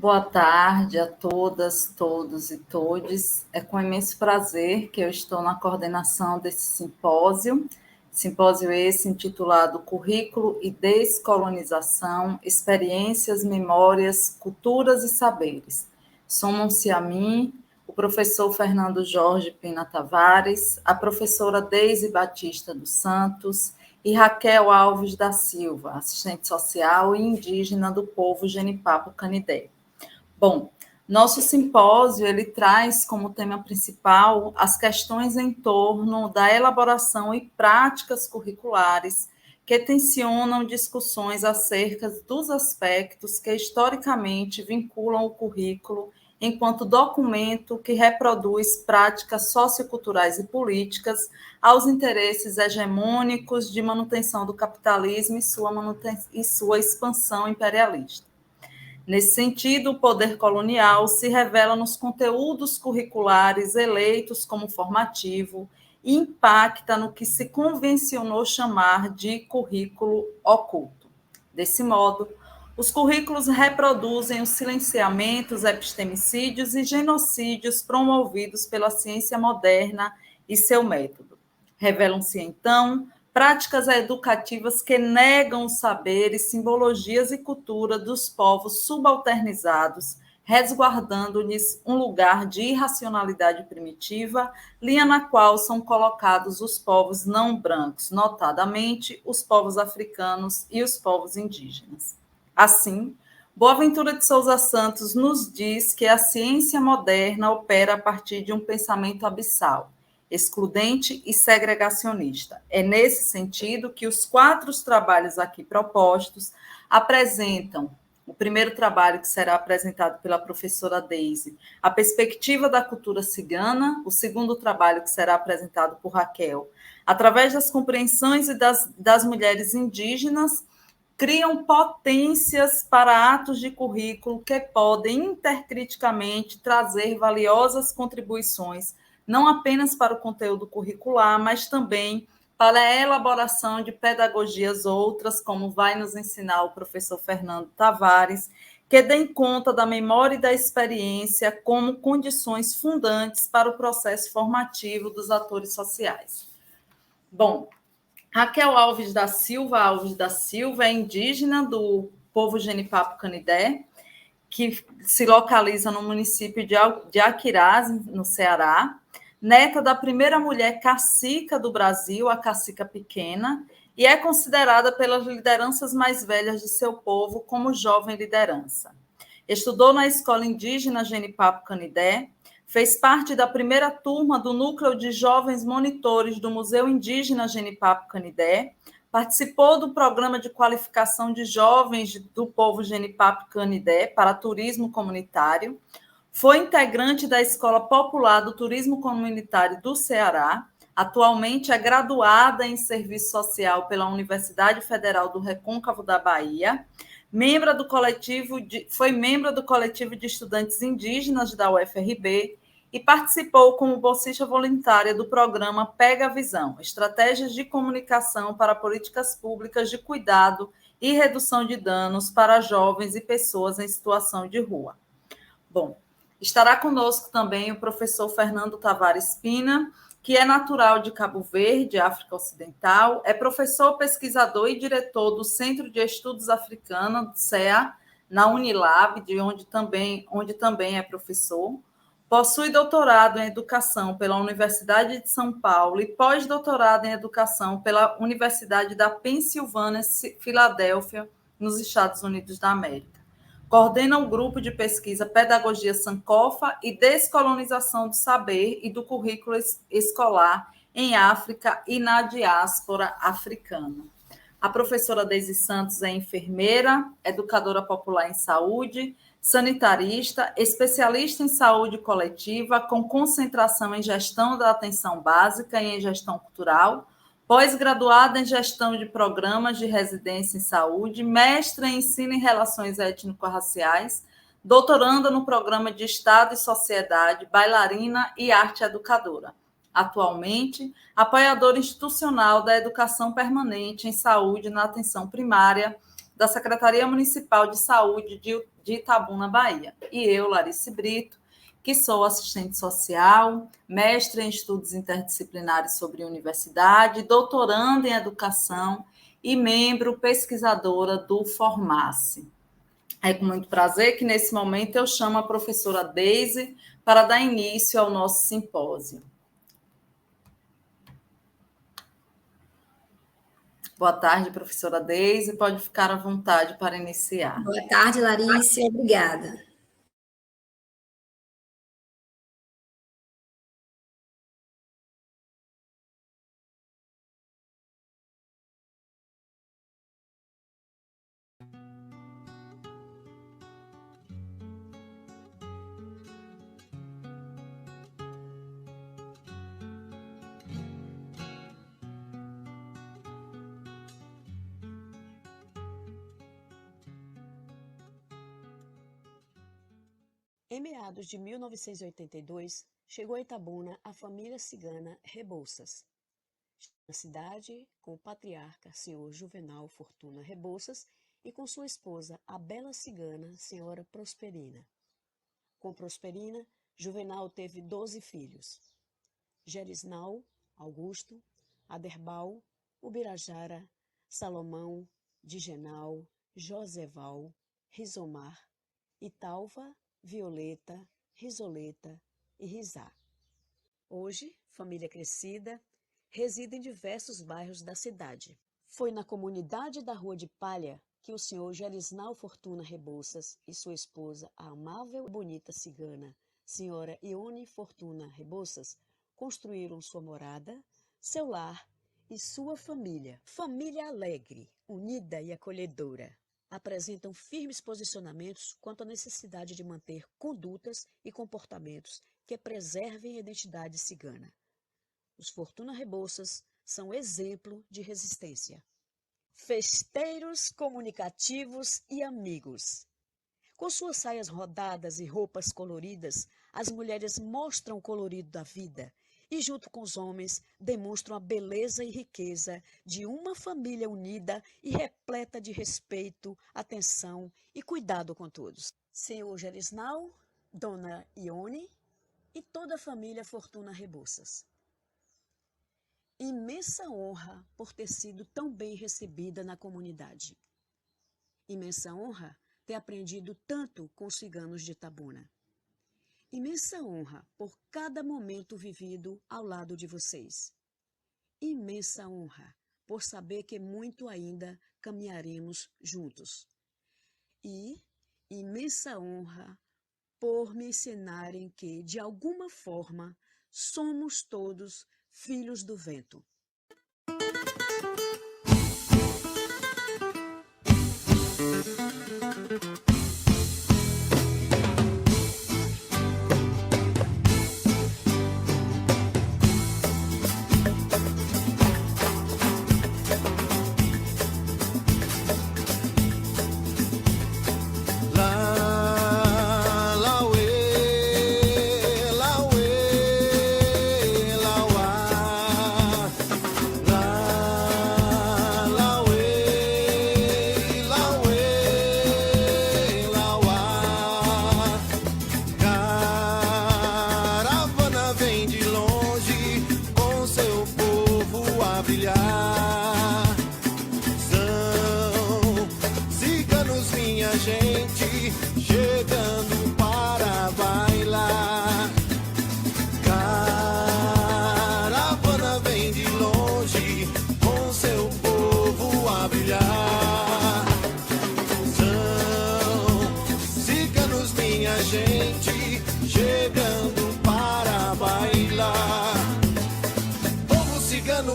Boa tarde a todas, todos e todes. É com imenso prazer que eu estou na coordenação desse simpósio esse intitulado Currículo e Descolonização, Experiências, Memórias, Culturas e Saberes. Somam-se a mim o professor Fernando Jorge Pina Tavares, a professora Deise Batista dos Santos e Raquel Alves da Silva, assistente social e indígena do povo Genipapo-Canidé. Bom, nosso simpósio ele traz como tema principal as questões em torno da elaboração e práticas curriculares que tensionam discussões acerca dos aspectos que historicamente vinculam o currículo enquanto documento que reproduz práticas socioculturais e políticas aos interesses hegemônicos de manutenção do capitalismo e sua expansão imperialista. Nesse sentido, o poder colonial se revela nos conteúdos curriculares eleitos como formativo e impacta no que se convencionou chamar de currículo oculto. Desse modo, os currículos reproduzem os silenciamentos, epistemicídios e genocídios promovidos pela ciência moderna e seu método. Revelam-se, então, práticas educativas que negam os saberes, simbologias e cultura dos povos subalternizados, resguardando-lhes um lugar de irracionalidade primitiva, linha na qual são colocados os povos não brancos, notadamente os povos africanos e os povos indígenas. Assim, Boaventura de Souza Santos nos diz que a ciência moderna opera a partir de um pensamento abissal, excludente e segregacionista. É nesse sentido que os 4 trabalhos aqui propostos apresentam o primeiro trabalho, que será apresentado pela professora Deise, a perspectiva da cultura cigana, o segundo trabalho, que será apresentado por Raquel, através das compreensões e das mulheres indígenas, criam potências para atos de currículo que podem intercriticamente trazer valiosas contribuições não apenas para o conteúdo curricular, mas também para a elaboração de pedagogias outras, como vai nos ensinar o professor Fernando Tavares, que deem conta da memória e da experiência como condições fundantes para o processo formativo dos atores sociais. Bom, Raquel Alves da Silva é indígena do povo Genipapo-Canidé, que se localiza no município de Aquirás, no Ceará, neta da primeira mulher cacica do Brasil, a Cacica Pequena, e é considerada pelas lideranças mais velhas de seu povo como jovem liderança. Estudou na Escola Indígena Genipapo-Canidé, fez parte da primeira turma do Núcleo de Jovens Monitores do Museu Indígena Genipapo-Canidé, participou do programa de qualificação de jovens do povo Genipapo-Canidé para turismo comunitário, foi integrante da Escola Popular do Turismo Comunitário do Ceará, atualmente é graduada em Serviço Social pela Universidade Federal do Recôncavo da Bahia, foi membro do coletivo de estudantes indígenas da UFRB e participou como bolsista voluntária do programa Pega a Visão, Estratégias de Comunicação para Políticas Públicas de Cuidado e Redução de Danos para Jovens e Pessoas em Situação de Rua. Bom, estará conosco também o professor Fernando Tavares Pina, que é natural de Cabo Verde, África Ocidental, é professor, pesquisador e diretor do Centro de Estudos Africanos, CEA, na Unilab, onde também é professor. Possui doutorado em Educação pela Universidade de São Paulo e pós-doutorado em Educação pela Universidade da Pensilvânia, Filadélfia, nos Estados Unidos da América. Coordena o grupo de pesquisa Pedagogia Sankofa e Descolonização do Saber e do Currículo Escolar em África e na diáspora africana. A professora Deise Santos é enfermeira, educadora popular em saúde, sanitarista, especialista em saúde coletiva, com concentração em gestão da atenção básica e em gestão cultural, pós-graduada em gestão de programas de residência em saúde, mestra em ensino em relações étnico-raciais, doutoranda no programa de Estado e Sociedade, bailarina e arte educadora. Atualmente, apoiadora institucional da educação permanente em saúde na atenção primária da Secretaria Municipal de Saúde de Itabuna, Bahia. E eu, Larice Brito, que sou assistente social, mestre em estudos interdisciplinares sobre universidade, doutoranda em educação e membro pesquisadora do Formace. É com muito prazer que, nesse momento, eu chamo a professora Deise para dar início ao nosso simpósio. Boa tarde, professora Deise. Pode ficar à vontade para iniciar. Boa tarde, Larice. Obrigada. Em meados de 1982, chegou a Itabuna a família cigana Rebouças, na cidade com o patriarca, senhor Juvenal Fortuna Rebouças, e com sua esposa, a bela cigana, senhora Prosperina. Com Prosperina, Juvenal teve 12 filhos: Gerisnal, Augusto, Aderbal, Ubirajara, Salomão, Digenal, Joseval, Rizomar, Italva, Violeta, Risoleta e Rizá. Hoje, família crescida, reside em diversos bairros da cidade. Foi na comunidade da Rua de Palha que o senhor Gerisnal Fortuna Rebouças e sua esposa, a amável e bonita cigana, senhora Ione Fortuna Rebouças, construíram sua morada, seu lar e sua família. Família alegre, unida e acolhedora. Apresentam firmes posicionamentos quanto à necessidade de manter condutas e comportamentos que preservem a identidade cigana. Os Fortuna Rebouças são exemplo de resistência. Festeiros, comunicativos e amigos. Com suas saias rodadas e roupas coloridas, as mulheres mostram o colorido da vida e, junto com os homens, demonstram a beleza e riqueza de uma família unida e repleta de respeito, atenção e cuidado com todos. Senhor Gerisnal, Dona Ione e toda a família Fortuna Rebouças. Imensa honra por ter sido tão bem recebida na comunidade. Imensa honra ter aprendido tanto com os ciganos de Itabuna. Imensa honra por cada momento vivido ao lado de vocês. Imensa honra por saber que muito ainda caminharemos juntos. E imensa honra por me ensinarem que, de alguma forma, somos todos filhos do vento.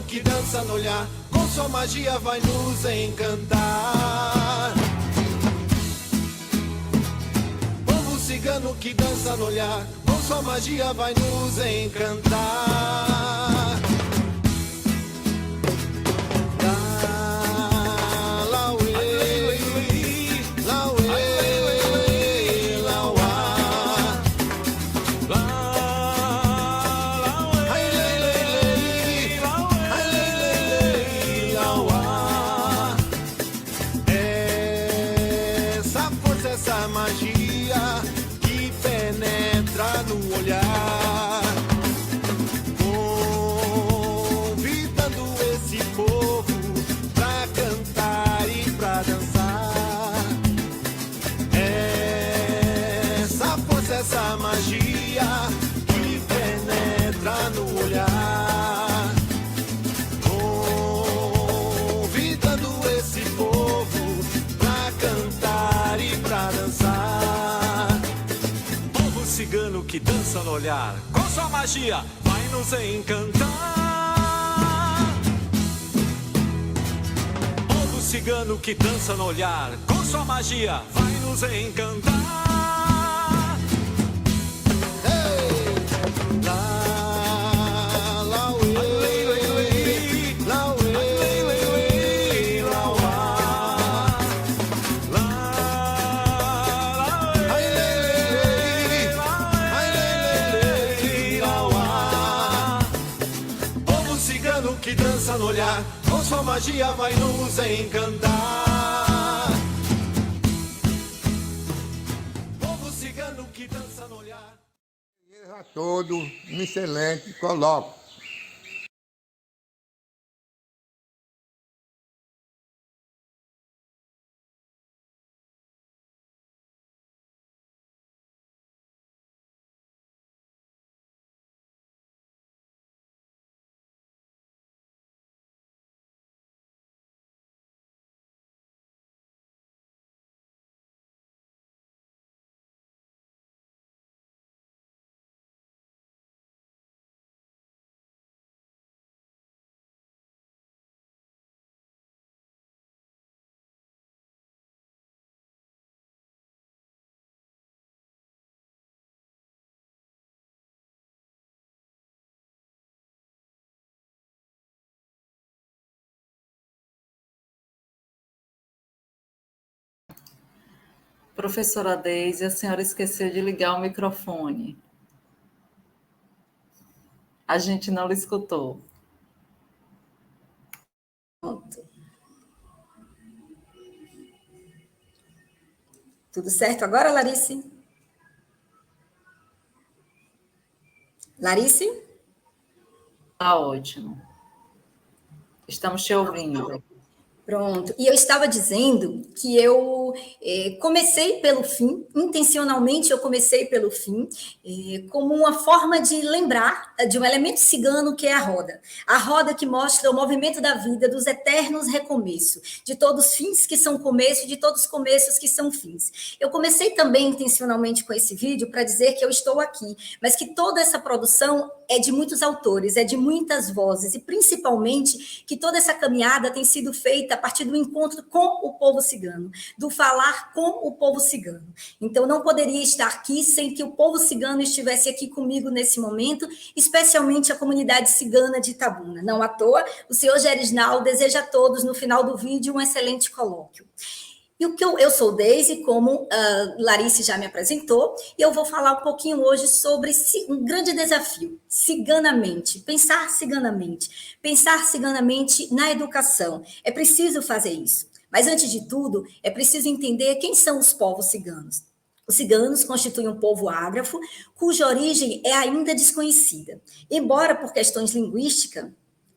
Que dança no olhar, com sua magia vai nos encantar. Povo cigano que dança no olhar, com sua magia vai nos encantar. que dança no olhar, com sua magia vai nos encantar. Povo cigano que dança no olhar, com sua magia vai nos encantar. Que dança no olhar, com sua magia vai nos encantar. Povo cigano que dança no olhar. A todo, um excelente colóquio. Professora Deise, a senhora esqueceu de ligar o microfone. A gente não lhe escutou. Pronto. Tudo certo agora, Larice? Larice? Tá ótimo. Estamos te ouvindo. Pronto. E eu estava dizendo que eu comecei pelo fim, intencionalmente eu comecei pelo fim, como uma forma de lembrar de um elemento cigano que é a roda. A roda que mostra o movimento da vida, dos eternos recomeços, de todos os fins que são começo e de todos os começos que são fins. Eu comecei também intencionalmente com esse vídeo para dizer que eu estou aqui, mas que toda essa produção é de muitos autores, é de muitas vozes, e principalmente que toda essa caminhada tem sido feita a partir do encontro com o povo cigano, do falar com o povo cigano. Então, não poderia estar aqui sem que o povo cigano estivesse aqui comigo nesse momento, especialmente a comunidade cigana de Itabuna. Não à toa, o senhor Gerisnal deseja a todos, no final do vídeo, um excelente colóquio. E o que eu sou Deise, como Larice já me apresentou, e eu vou falar um pouquinho hoje sobre um grande desafio, ciganamente, pensar ciganamente na educação. É preciso fazer isso. Mas, antes de tudo, é preciso entender quem são os povos ciganos. Os ciganos constituem um povo ágrafo, cuja origem é ainda desconhecida. Embora, por questões linguísticas,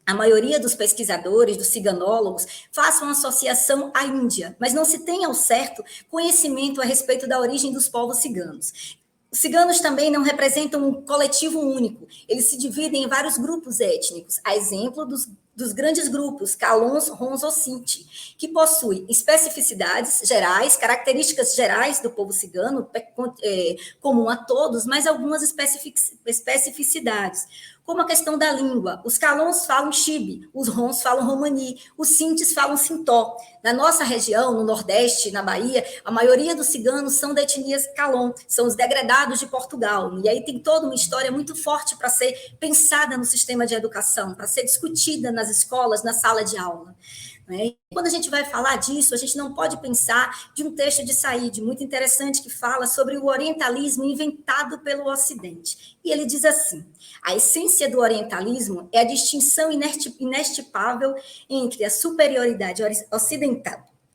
a maioria dos pesquisadores, dos ciganólogos, façam associação à Índia, mas não se tem ao certo conhecimento a respeito da origem dos povos ciganos. Os ciganos também não representam um coletivo único, eles se dividem em vários grupos étnicos, a exemplo dos grandes grupos Calons, Rons ou Sinti, que possuem especificidades gerais, características gerais do povo cigano, comum a todos, mas algumas especificidades, como a questão da língua. Os Calons falam Xibe, os Rons falam Romani, os Sintis falam Sintó. Na nossa região, no Nordeste, na Bahia, a maioria dos ciganos são da etnia Calon, são os degradados de Portugal. E aí tem toda uma história muito forte para ser pensada no sistema de educação, para ser discutida nas escolas, na sala de aula. E quando a gente vai falar disso, a gente não pode pensar de um texto de Said, muito interessante, que fala sobre o orientalismo inventado pelo Ocidente. E ele diz assim: a essência do orientalismo é a distinção inextipável entre a superioridade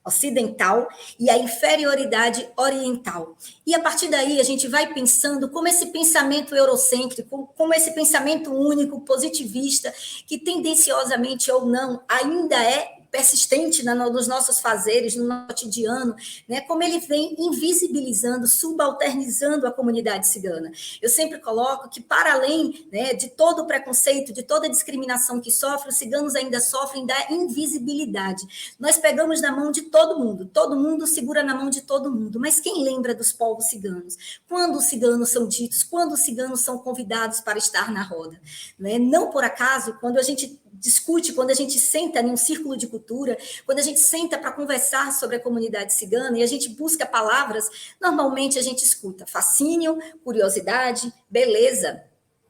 ocidental e a inferioridade oriental. E a partir daí a gente vai pensando como esse pensamento eurocêntrico, como esse pensamento único, positivista, que tendenciosamente ou não ainda é persistente nos nossos fazeres, no nosso cotidiano, né, como ele vem invisibilizando, subalternizando a comunidade cigana. Eu sempre coloco que, para além, né, de todo o preconceito, de toda a discriminação que sofre, os ciganos ainda sofrem da invisibilidade. Nós pegamos na mão de todo mundo segura na mão de todo mundo, mas quem lembra dos povos ciganos? Quando os ciganos são ditos, quando os ciganos são convidados para estar na roda? Né? Não por acaso, quando a gente discute, quando a gente senta em um círculo de cultura, quando a gente senta para conversar sobre a comunidade cigana e a gente busca palavras, normalmente a gente escuta fascínio, curiosidade, beleza,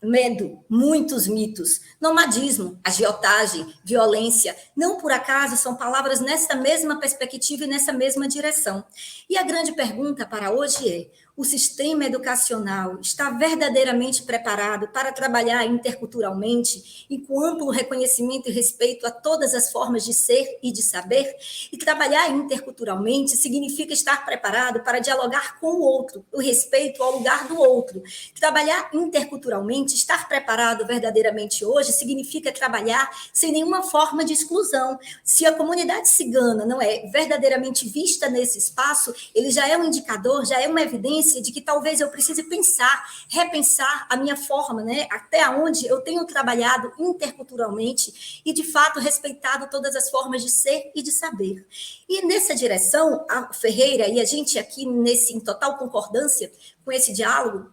medo, muitos mitos, nomadismo, agiotagem, violência. Não por acaso são palavras nessa mesma perspectiva e nessa mesma direção. E a grande pergunta para hoje é: o sistema educacional está verdadeiramente preparado para trabalhar interculturalmente e com amplo reconhecimento e respeito a todas as formas de ser e de saber? E trabalhar interculturalmente significa estar preparado para dialogar com o outro, o respeito ao lugar do outro. Trabalhar interculturalmente, estar preparado verdadeiramente hoje, significa trabalhar sem nenhuma forma de exclusão. Se a comunidade cigana não é verdadeiramente vista nesse espaço, ele já é um indicador, já é uma evidência de que talvez eu precise pensar, repensar a minha forma, né? Até onde eu tenho trabalhado interculturalmente e, de fato, respeitado todas as formas de ser e de saber. E nessa direção, a Ferreira e a gente aqui em total concordância com esse diálogo,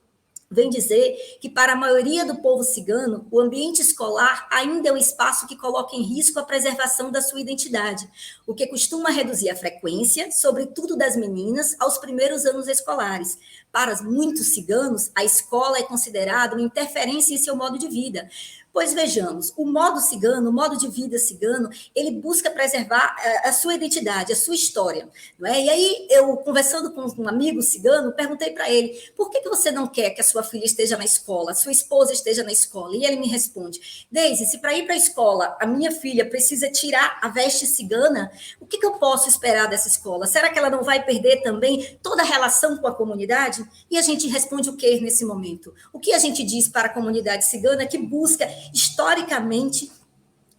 vem dizer que, para a maioria do povo cigano, o ambiente escolar ainda é um espaço que coloca em risco a preservação da sua identidade, o que costuma reduzir a frequência, sobretudo das meninas, aos primeiros anos escolares. Para muitos ciganos, a escola é considerada uma interferência em seu modo de vida. Pois vejamos, o modo cigano, o modo de vida cigano, ele busca preservar a sua identidade, a sua história. Não é? E aí, eu, conversando com um amigo cigano, perguntei para ele: por que você não quer que a sua filha esteja na escola, a sua esposa esteja na escola? E ele me responde: Deise, se para ir para a escola a minha filha precisa tirar a veste cigana, o que eu posso esperar dessa escola? Será que ela não vai perder também toda a relação com a comunidade? E a gente responde o que nesse momento? O que a gente diz para a comunidade cigana que busca historicamente,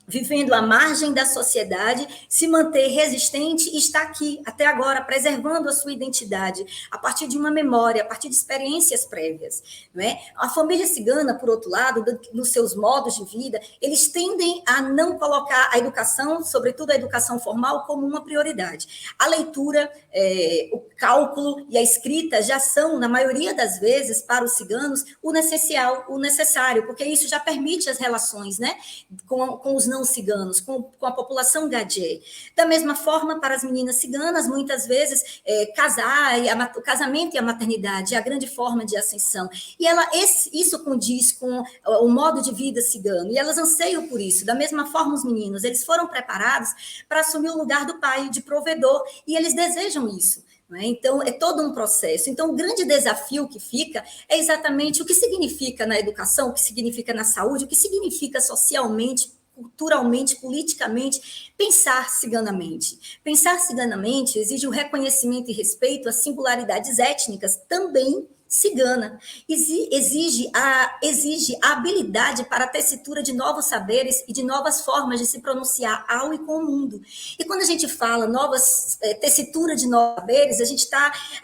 vivendo à margem da sociedade, se manter resistente e está aqui, até agora, preservando a sua identidade, a partir de uma memória, a partir de experiências prévias. Não é? A família cigana, por outro lado, nos seus modos de vida, eles tendem a não colocar a educação, sobretudo a educação formal, como uma prioridade. A leitura, o cálculo e a escrita já são, na maioria das vezes, para os ciganos, o necessário, porque isso já permite as relações, né, com os não ciganos, com a população gadie. Da mesma forma, para as meninas ciganas, muitas vezes, o casamento e a maternidade é a grande forma de ascensão. E isso condiz com o modo de vida cigano, e elas anseiam por isso. Da mesma forma, os meninos, eles foram preparados para assumir o lugar do pai, de provedor, e eles desejam isso. Então, é todo um processo. Então, o grande desafio que fica é exatamente o que significa na educação, o que significa na saúde, o que significa socialmente, culturalmente, politicamente, pensar ciganamente. Pensar ciganamente exige o reconhecimento e respeito às singularidades étnicas também cigana, exige a habilidade para a tessitura de novos saberes e de novas formas de se pronunciar ao e com o mundo. E quando a gente fala tessitura de novos saberes, a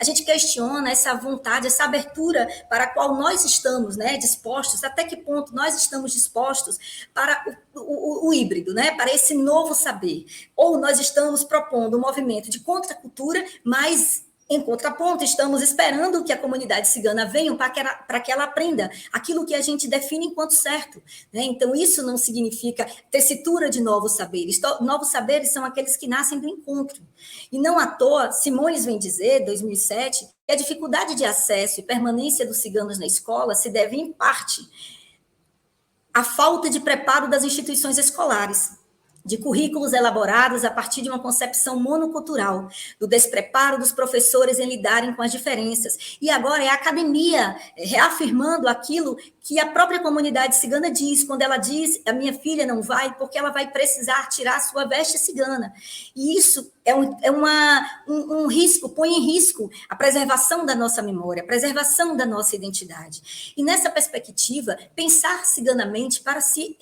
gente questiona essa vontade, essa abertura para a qual nós estamos, né, dispostos, até que ponto nós estamos dispostos para o híbrido, né, para esse novo saber. Ou nós estamos propondo um movimento de contracultura, mas em contraponto, estamos esperando que a comunidade cigana venha para que ela aprenda aquilo que a gente define enquanto certo. Né? Então, isso não significa tessitura de novos saberes. Novos saberes são aqueles que nascem do encontro. E não à toa, Simões vem dizer, 2007, que a dificuldade de acesso e permanência dos ciganos na escola se deve, em parte, à falta de preparo das instituições escolares, de currículos elaborados a partir de uma concepção monocultural, do despreparo dos professores em lidarem com as diferenças. E agora é a academia reafirmando aquilo que a própria comunidade cigana diz, quando ela diz: a minha filha não vai porque ela vai precisar tirar a sua veste cigana. E isso é um risco, põe em risco a preservação da nossa memória, a preservação da nossa identidade. E nessa perspectiva, pensar ciganamente para se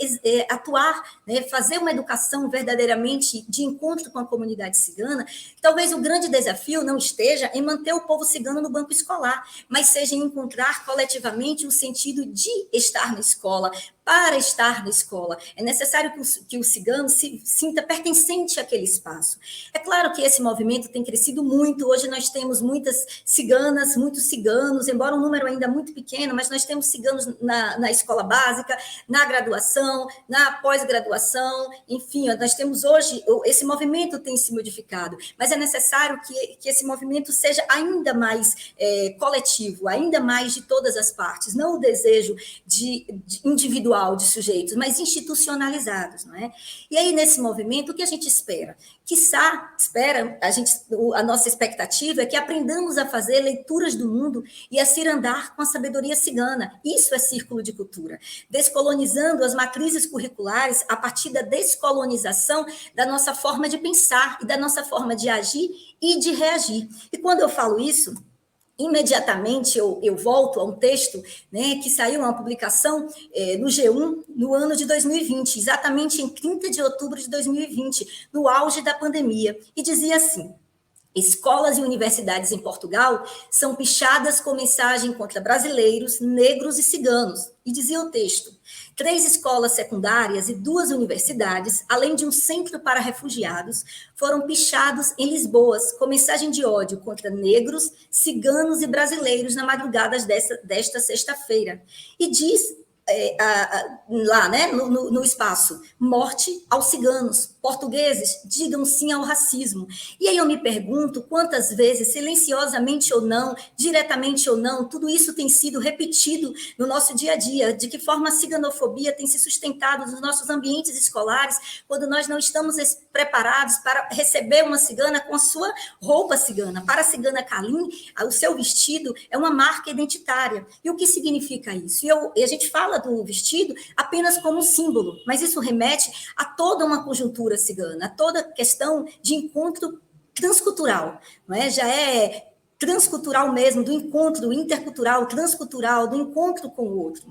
atuar, né, fazer uma educação educação verdadeiramente de encontro com a comunidade cigana, talvez o grande desafio não esteja em manter o povo cigano no banco escolar, mas seja em encontrar coletivamente o sentido de estar na escola, para estar na escola. É necessário que o cigano se sinta pertencente àquele espaço. É claro que esse movimento tem crescido muito, hoje nós temos muitas ciganas, muitos ciganos, embora um número ainda muito pequeno, mas nós temos ciganos na escola básica, na graduação, na pós-graduação, enfim, nós temos hoje, esse movimento tem se modificado, mas é necessário que esse movimento seja ainda mais coletivo, ainda mais de todas as partes, não o desejo de individual de sujeitos, mas institucionalizados, não é? E aí, nesse movimento, o que a gente espera? A nossa expectativa é que aprendamos a fazer leituras do mundo e a cirandar com a sabedoria cigana. Isso é círculo de cultura. Descolonizando as matrizes curriculares a partir da descolonização da nossa forma de pensar e da nossa forma de agir e de reagir. E quando eu falo isso, imediatamente eu volto a um texto, né, que saiu, uma publicação no G1 no ano de 2020, exatamente em 30 de outubro de 2020, no auge da pandemia, e dizia assim: escolas e universidades em Portugal são pichadas com mensagem contra brasileiros, negros e ciganos. E dizia o texto: 3 escolas secundárias e 2 universidades, além de um centro para refugiados, foram pichados em Lisboa com mensagem de ódio contra negros, ciganos e brasileiros na madrugada desta sexta-feira. E diz lá, né, no espaço, morte aos ciganos, portugueses, digam sim ao racismo. E aí eu me pergunto quantas vezes, silenciosamente ou não, diretamente ou não, tudo isso tem sido repetido no nosso dia a dia, de que forma a ciganofobia tem se sustentado nos nossos ambientes escolares, quando nós não estamos preparados para receber uma cigana com a sua roupa cigana. Para a cigana Kalim, o seu vestido é uma marca identitária. E o que significa isso? E a gente fala do vestido apenas como um símbolo, mas isso remete a toda uma conjuntura cigana, a toda questão de encontro transcultural, não é? Já é transcultural mesmo, do encontro intercultural, transcultural, do encontro com o outro.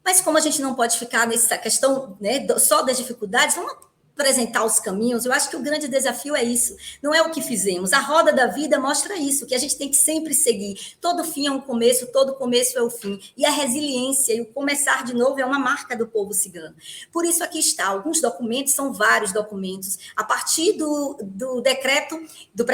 Mas como a gente não pode ficar nessa questão, né, só das dificuldades, vamos apresentar os caminhos. Eu acho que o grande desafio é isso, não é o que fizemos. A roda da vida mostra isso, que a gente tem que sempre seguir. Todo fim é um começo, todo começo é o fim. E a resiliência e o começar de novo é uma marca do povo cigano. Por isso aqui está, alguns documentos, são vários documentos, a partir do decreto do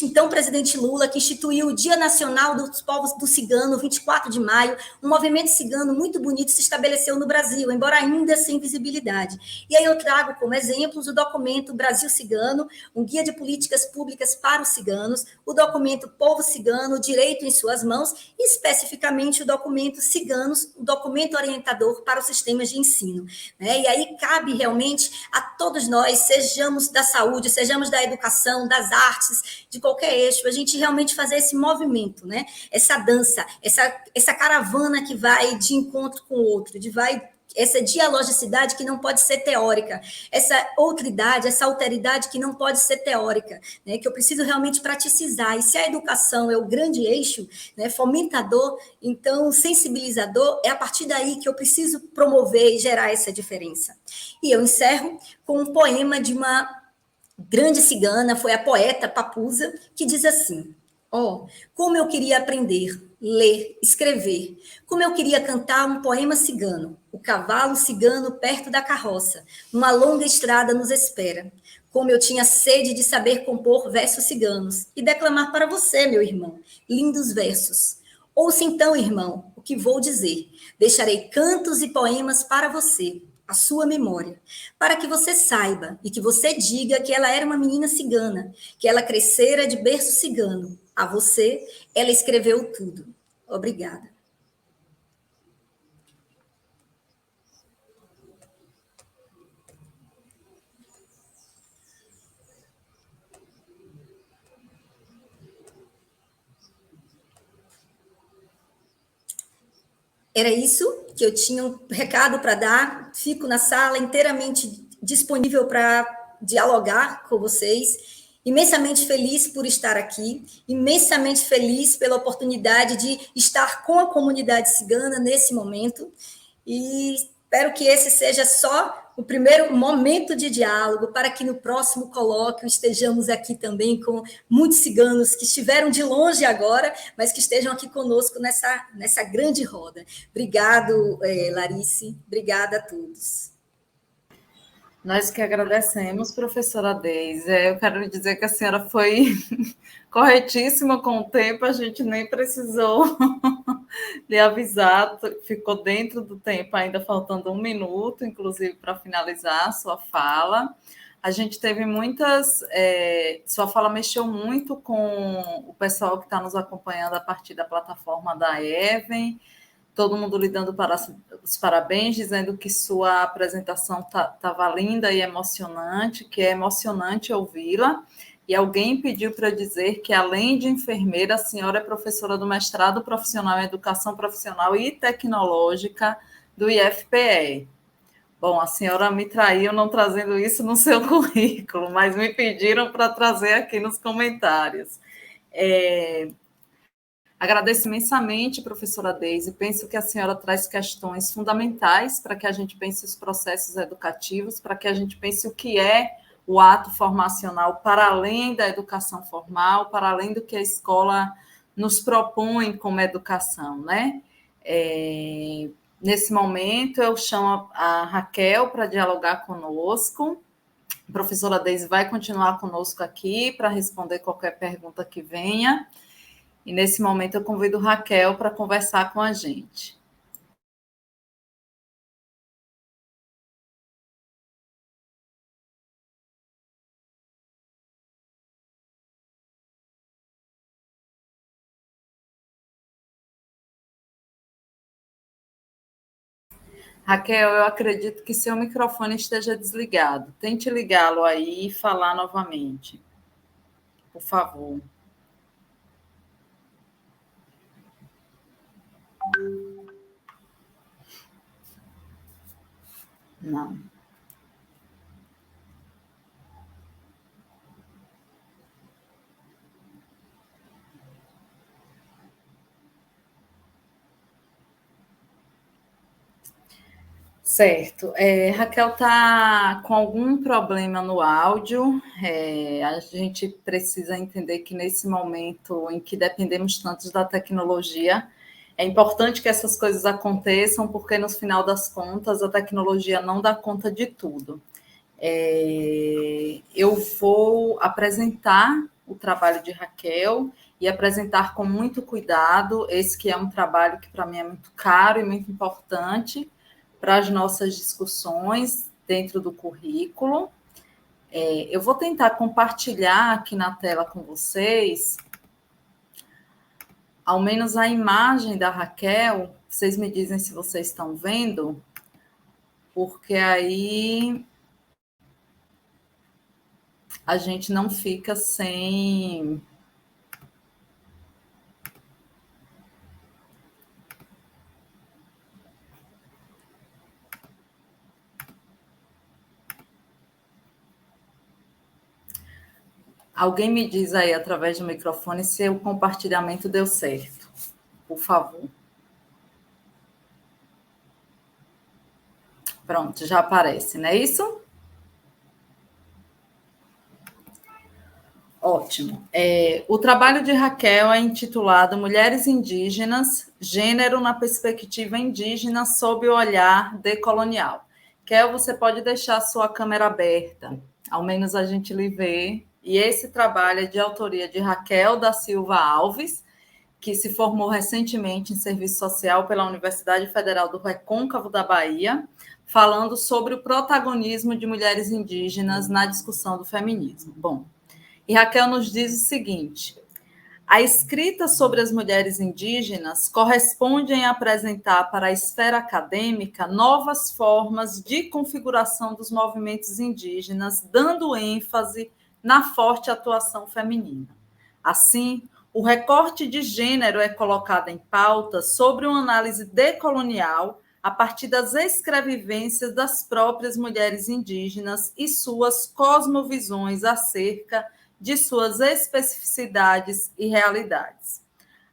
então presidente Lula, que instituiu o Dia Nacional dos Povos do Cigano, 24 de maio, um movimento cigano muito bonito se estabeleceu no Brasil, embora ainda sem visibilidade. E aí eu trago como exemplo o documento Brasil Cigano, um guia de políticas públicas para os ciganos, o documento Povo Cigano, Direito em Suas Mãos, e especificamente o documento Ciganos, o documento orientador para os sistemas de ensino. Né? E aí cabe realmente a todos nós, sejamos da saúde, sejamos da educação, das artes, de qualquer eixo, a gente realmente fazer esse movimento, né? Essa dança, essa caravana que vai de encontro com o outro, essa dialogicidade que não pode ser teórica, essa outridade, essa alteridade que não pode ser teórica, né, que eu preciso realmente praticizar. E se a educação é o grande eixo, né, fomentador, então sensibilizador, é a partir daí que eu preciso promover e gerar essa diferença. E eu encerro com um poema de uma grande cigana, foi a poeta Papusa, que diz assim: como eu queria aprender, ler, escrever, como eu queria cantar um poema cigano, o cavalo cigano perto da carroça, uma longa estrada nos espera, como eu tinha sede de saber compor versos ciganos e declamar para você, meu irmão, lindos versos. Ouça então, irmão, o que vou dizer, deixarei cantos e poemas para você, a sua memória, para que você saiba e que você diga que ela era uma menina cigana, que ela crescera de berço cigano. A você, ela escreveu tudo. Obrigada. Era isso que eu tinha um recado para dar. Fico na sala inteiramente disponível para dialogar com vocês. Imensamente feliz por estar aqui, imensamente feliz pela oportunidade de estar com a comunidade cigana nesse momento. E Espero que esse seja só o primeiro momento de diálogo, para que no próximo colóquio estejamos aqui também com muitos ciganos que estiveram de longe agora, mas que estejam aqui conosco nessa grande roda. Obrigado, Larice. Obrigada a todos. Nós que agradecemos, professora Deise. Eu quero lhe dizer que a senhora foi corretíssima com o tempo, a gente nem precisou lhe avisar, ficou dentro do tempo, ainda faltando 1 minuto, inclusive, para finalizar a sua fala. A gente teve muitas... sua fala mexeu muito com o pessoal que está nos acompanhando a partir da plataforma da Even, todo mundo lhe dando os parabéns, dizendo que sua apresentação estava linda e emocionante, que é emocionante ouvi-la. E alguém pediu para dizer que, além de enfermeira, a senhora é professora do mestrado profissional em Educação Profissional e Tecnológica do IFPE. Bom, a senhora me traiu não trazendo isso no seu currículo, mas me pediram para trazer aqui nos comentários. Agradeço imensamente, professora Deise. Penso que a senhora traz questões fundamentais para que a gente pense os processos educativos, para que a gente pense o que é o ato formacional para além da educação formal, para além do que a escola nos propõe como educação, né? Nesse momento, eu chamo a Raquel para dialogar conosco. A professora Deise vai continuar conosco aqui para responder qualquer pergunta que venha. E, nesse momento, eu convido Raquel para conversar com a gente. Raquel, eu acredito que seu microfone esteja desligado. Tente ligá-lo aí e falar novamente. Por favor. Não. Certo. Raquel está com algum problema no áudio. A gente precisa entender que, nesse momento em que dependemos tanto da tecnologia, é importante que essas coisas aconteçam, porque, no final das contas, a tecnologia não dá conta de tudo. Eu vou apresentar o trabalho de Raquel e apresentar com muito cuidado, esse que é um trabalho que, para mim, é muito caro e muito importante para as nossas discussões dentro do currículo. Eu vou tentar compartilhar aqui na tela com vocês, ao menos a imagem da Raquel. Vocês me dizem se vocês estão vendo, porque aí a gente não fica sem... Alguém me diz aí, através do microfone, se o compartilhamento deu certo, por favor. Pronto, já aparece, não é isso? Ótimo. O trabalho de Raquel é intitulado Mulheres Indígenas, Gênero na Perspectiva Indígena sob o Olhar Decolonial. Kel, você pode deixar a sua câmera aberta, ao menos a gente lhe vê. E esse trabalho é de autoria de Raquel da Silva Alves, que se formou recentemente em Serviço Social pela Universidade Federal do Recôncavo da Bahia, falando sobre o protagonismo de mulheres indígenas na discussão do feminismo. Bom, e Raquel nos diz o seguinte: a escrita sobre as mulheres indígenas corresponde em apresentar para a esfera acadêmica novas formas de configuração dos movimentos indígenas, dando ênfase na forte atuação feminina. Assim, o recorte de gênero é colocado em pauta sobre uma análise decolonial a partir das escrevivências das próprias mulheres indígenas e suas cosmovisões acerca de suas especificidades e realidades.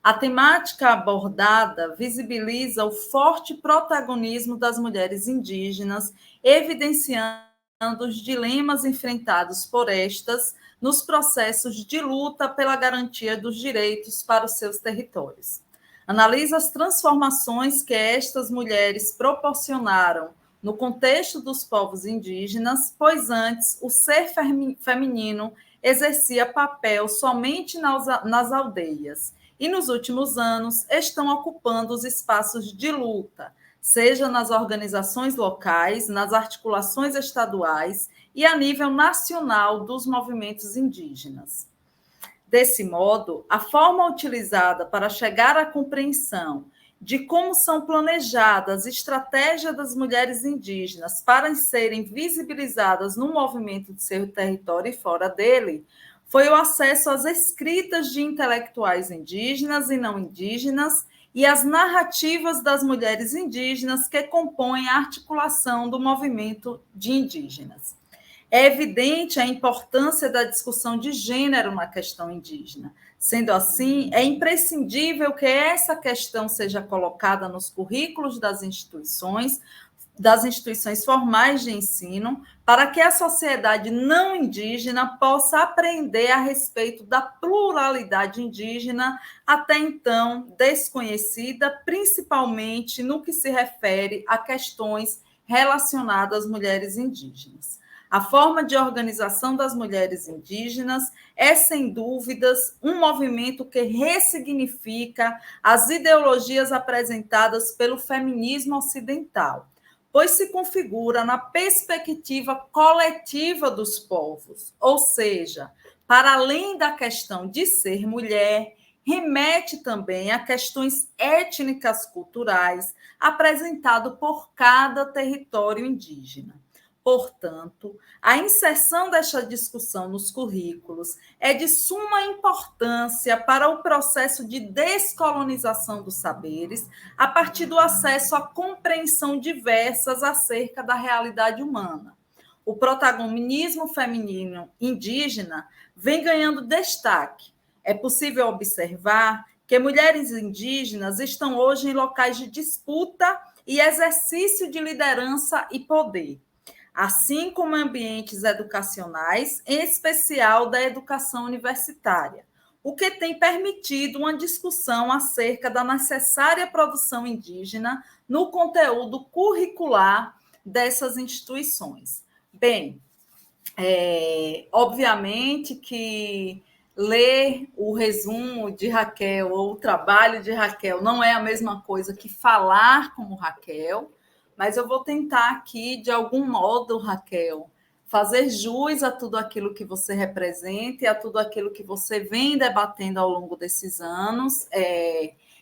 A temática abordada visibiliza o forte protagonismo das mulheres indígenas, evidenciando os dilemas enfrentados por estas nos processos de luta pela garantia dos direitos para os seus territórios. Analisa as transformações que estas mulheres proporcionaram no contexto dos povos indígenas, pois antes o ser feminino exercia papel somente nas aldeias, e nos últimos anos estão ocupando os espaços de luta, seja nas organizações locais, nas articulações estaduais e a nível nacional dos movimentos indígenas. Desse modo, a forma utilizada para chegar à compreensão de como são planejadas estratégias das mulheres indígenas para serem visibilizadas no movimento de seu território e fora dele, foi o acesso às escritas de intelectuais indígenas e não indígenas e às narrativas das mulheres indígenas que compõem a articulação do movimento de indígenas. É evidente a importância da discussão de gênero na questão indígena. Sendo assim, é imprescindível que essa questão seja colocada nos currículos das instituições formais de ensino, para que a sociedade não indígena possa aprender a respeito da pluralidade indígena, até então desconhecida, principalmente no que se refere a questões relacionadas às mulheres indígenas. A forma de organização das mulheres indígenas é, sem dúvidas, um movimento que ressignifica as ideologias apresentadas pelo feminismo ocidental, pois se configura na perspectiva coletiva dos povos, ou seja, para além da questão de ser mulher, remete também a questões étnicas culturais apresentado por cada território indígena. Portanto, a inserção desta discussão nos currículos é de suma importância para o processo de descolonização dos saberes, a partir do acesso à compreensão diversas acerca da realidade humana. O protagonismo feminino indígena vem ganhando destaque. É possível observar que mulheres indígenas estão hoje em locais de disputa e exercício de liderança e poder, assim como ambientes educacionais, em especial da educação universitária, o que tem permitido uma discussão acerca da necessária produção indígena no conteúdo curricular dessas instituições. Bem, obviamente que ler o resumo de Raquel ou o trabalho de Raquel não é a mesma coisa que falar como Raquel, mas eu vou tentar aqui, de algum modo, Raquel, fazer jus a tudo aquilo que você representa e a tudo aquilo que você vem debatendo ao longo desses anos.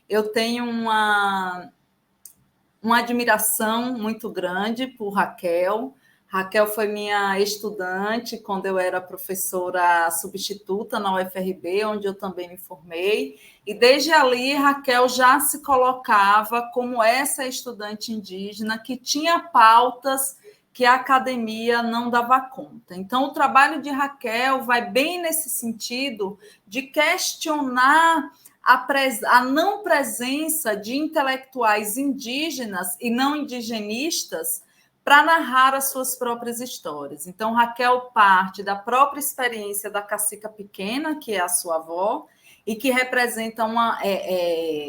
Eu tenho uma admiração muito grande por Raquel. Raquel foi minha estudante quando eu era professora substituta na UFRB, onde eu também me formei, e desde ali Raquel já se colocava como essa estudante indígena que tinha pautas que a academia não dava conta. Então, o trabalho de Raquel vai bem nesse sentido de questionar a não presença de intelectuais indígenas e não indigenistas para narrar as suas próprias histórias. Então, Raquel parte da própria experiência da cacica pequena, que é a sua avó, e que representa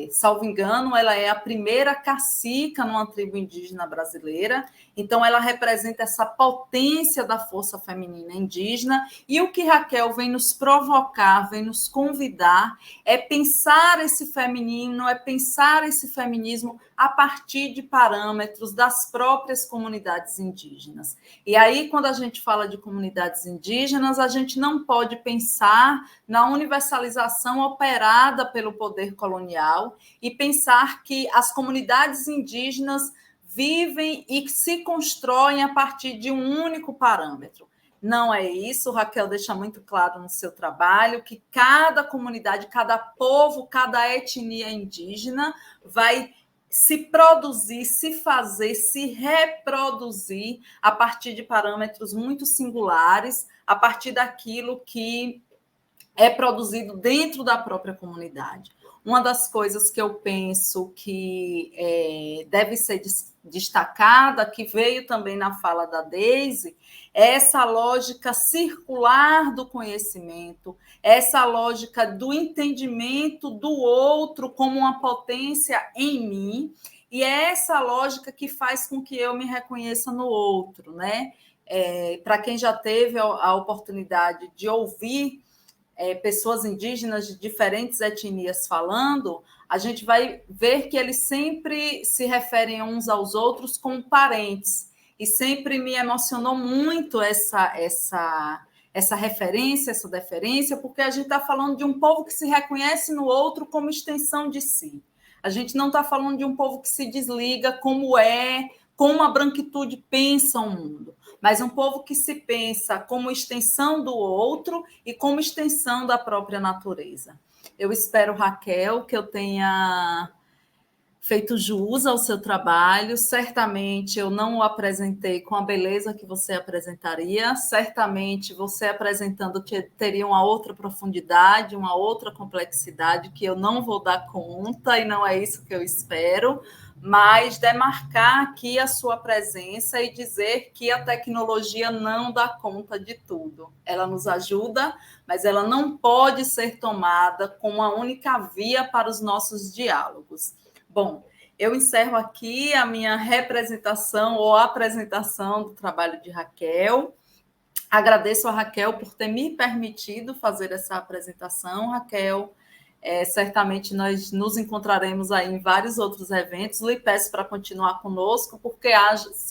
salvo engano, ela é a primeira cacica numa tribo indígena brasileira, então ela representa essa potência da força feminina indígena, e o que Raquel vem nos provocar, vem nos convidar, é pensar esse feminino, é pensar esse feminismo a partir de parâmetros das próprias comunidades indígenas. E aí, quando a gente fala de comunidades indígenas, a gente não pode pensar na universalização operada pelo poder colonial e pensar que as comunidades indígenas vivem e se constroem a partir de um único parâmetro. Não é isso, Raquel deixa muito claro no seu trabalho que cada comunidade, cada povo, cada etnia indígena vai se produzir, se fazer, se reproduzir a partir de parâmetros muito singulares, a partir daquilo que é produzido dentro da própria comunidade. uma das coisas que eu penso que deve ser destacada, que veio também na fala da Deise, é essa lógica circular do conhecimento, essa lógica do entendimento do outro como uma potência em mim, e é essa lógica que faz com que eu me reconheça no outro, né? Para quem já teve a oportunidade de ouvir pessoas indígenas de diferentes etnias falando, a gente vai ver que eles sempre se referem uns aos outros como parentes. E sempre me emocionou muito essa referência, essa deferência, porque a gente está falando de um povo que se reconhece no outro como extensão de si. A gente não está falando de um povo que se desliga como a branquitude pensa o mundo, mas um povo que se pensa como extensão do outro e como extensão da própria natureza. Eu espero, Raquel, que eu tenha feito jus ao seu trabalho. Certamente eu não o apresentei com a beleza que você apresentaria. Certamente você apresentando teria uma outra profundidade, uma outra complexidade que eu não vou dar conta, e não é isso que eu espero, mas demarcar aqui a sua presença e dizer que a tecnologia não dá conta de tudo. Ela nos ajuda, mas ela não pode ser tomada como a única via para os nossos diálogos. Bom, eu encerro aqui a minha representação ou apresentação do trabalho de Raquel. Agradeço a Raquel por ter me permitido fazer essa apresentação, Raquel. Certamente nós nos encontraremos aí em vários outros eventos. Lhe peço para continuar conosco, porque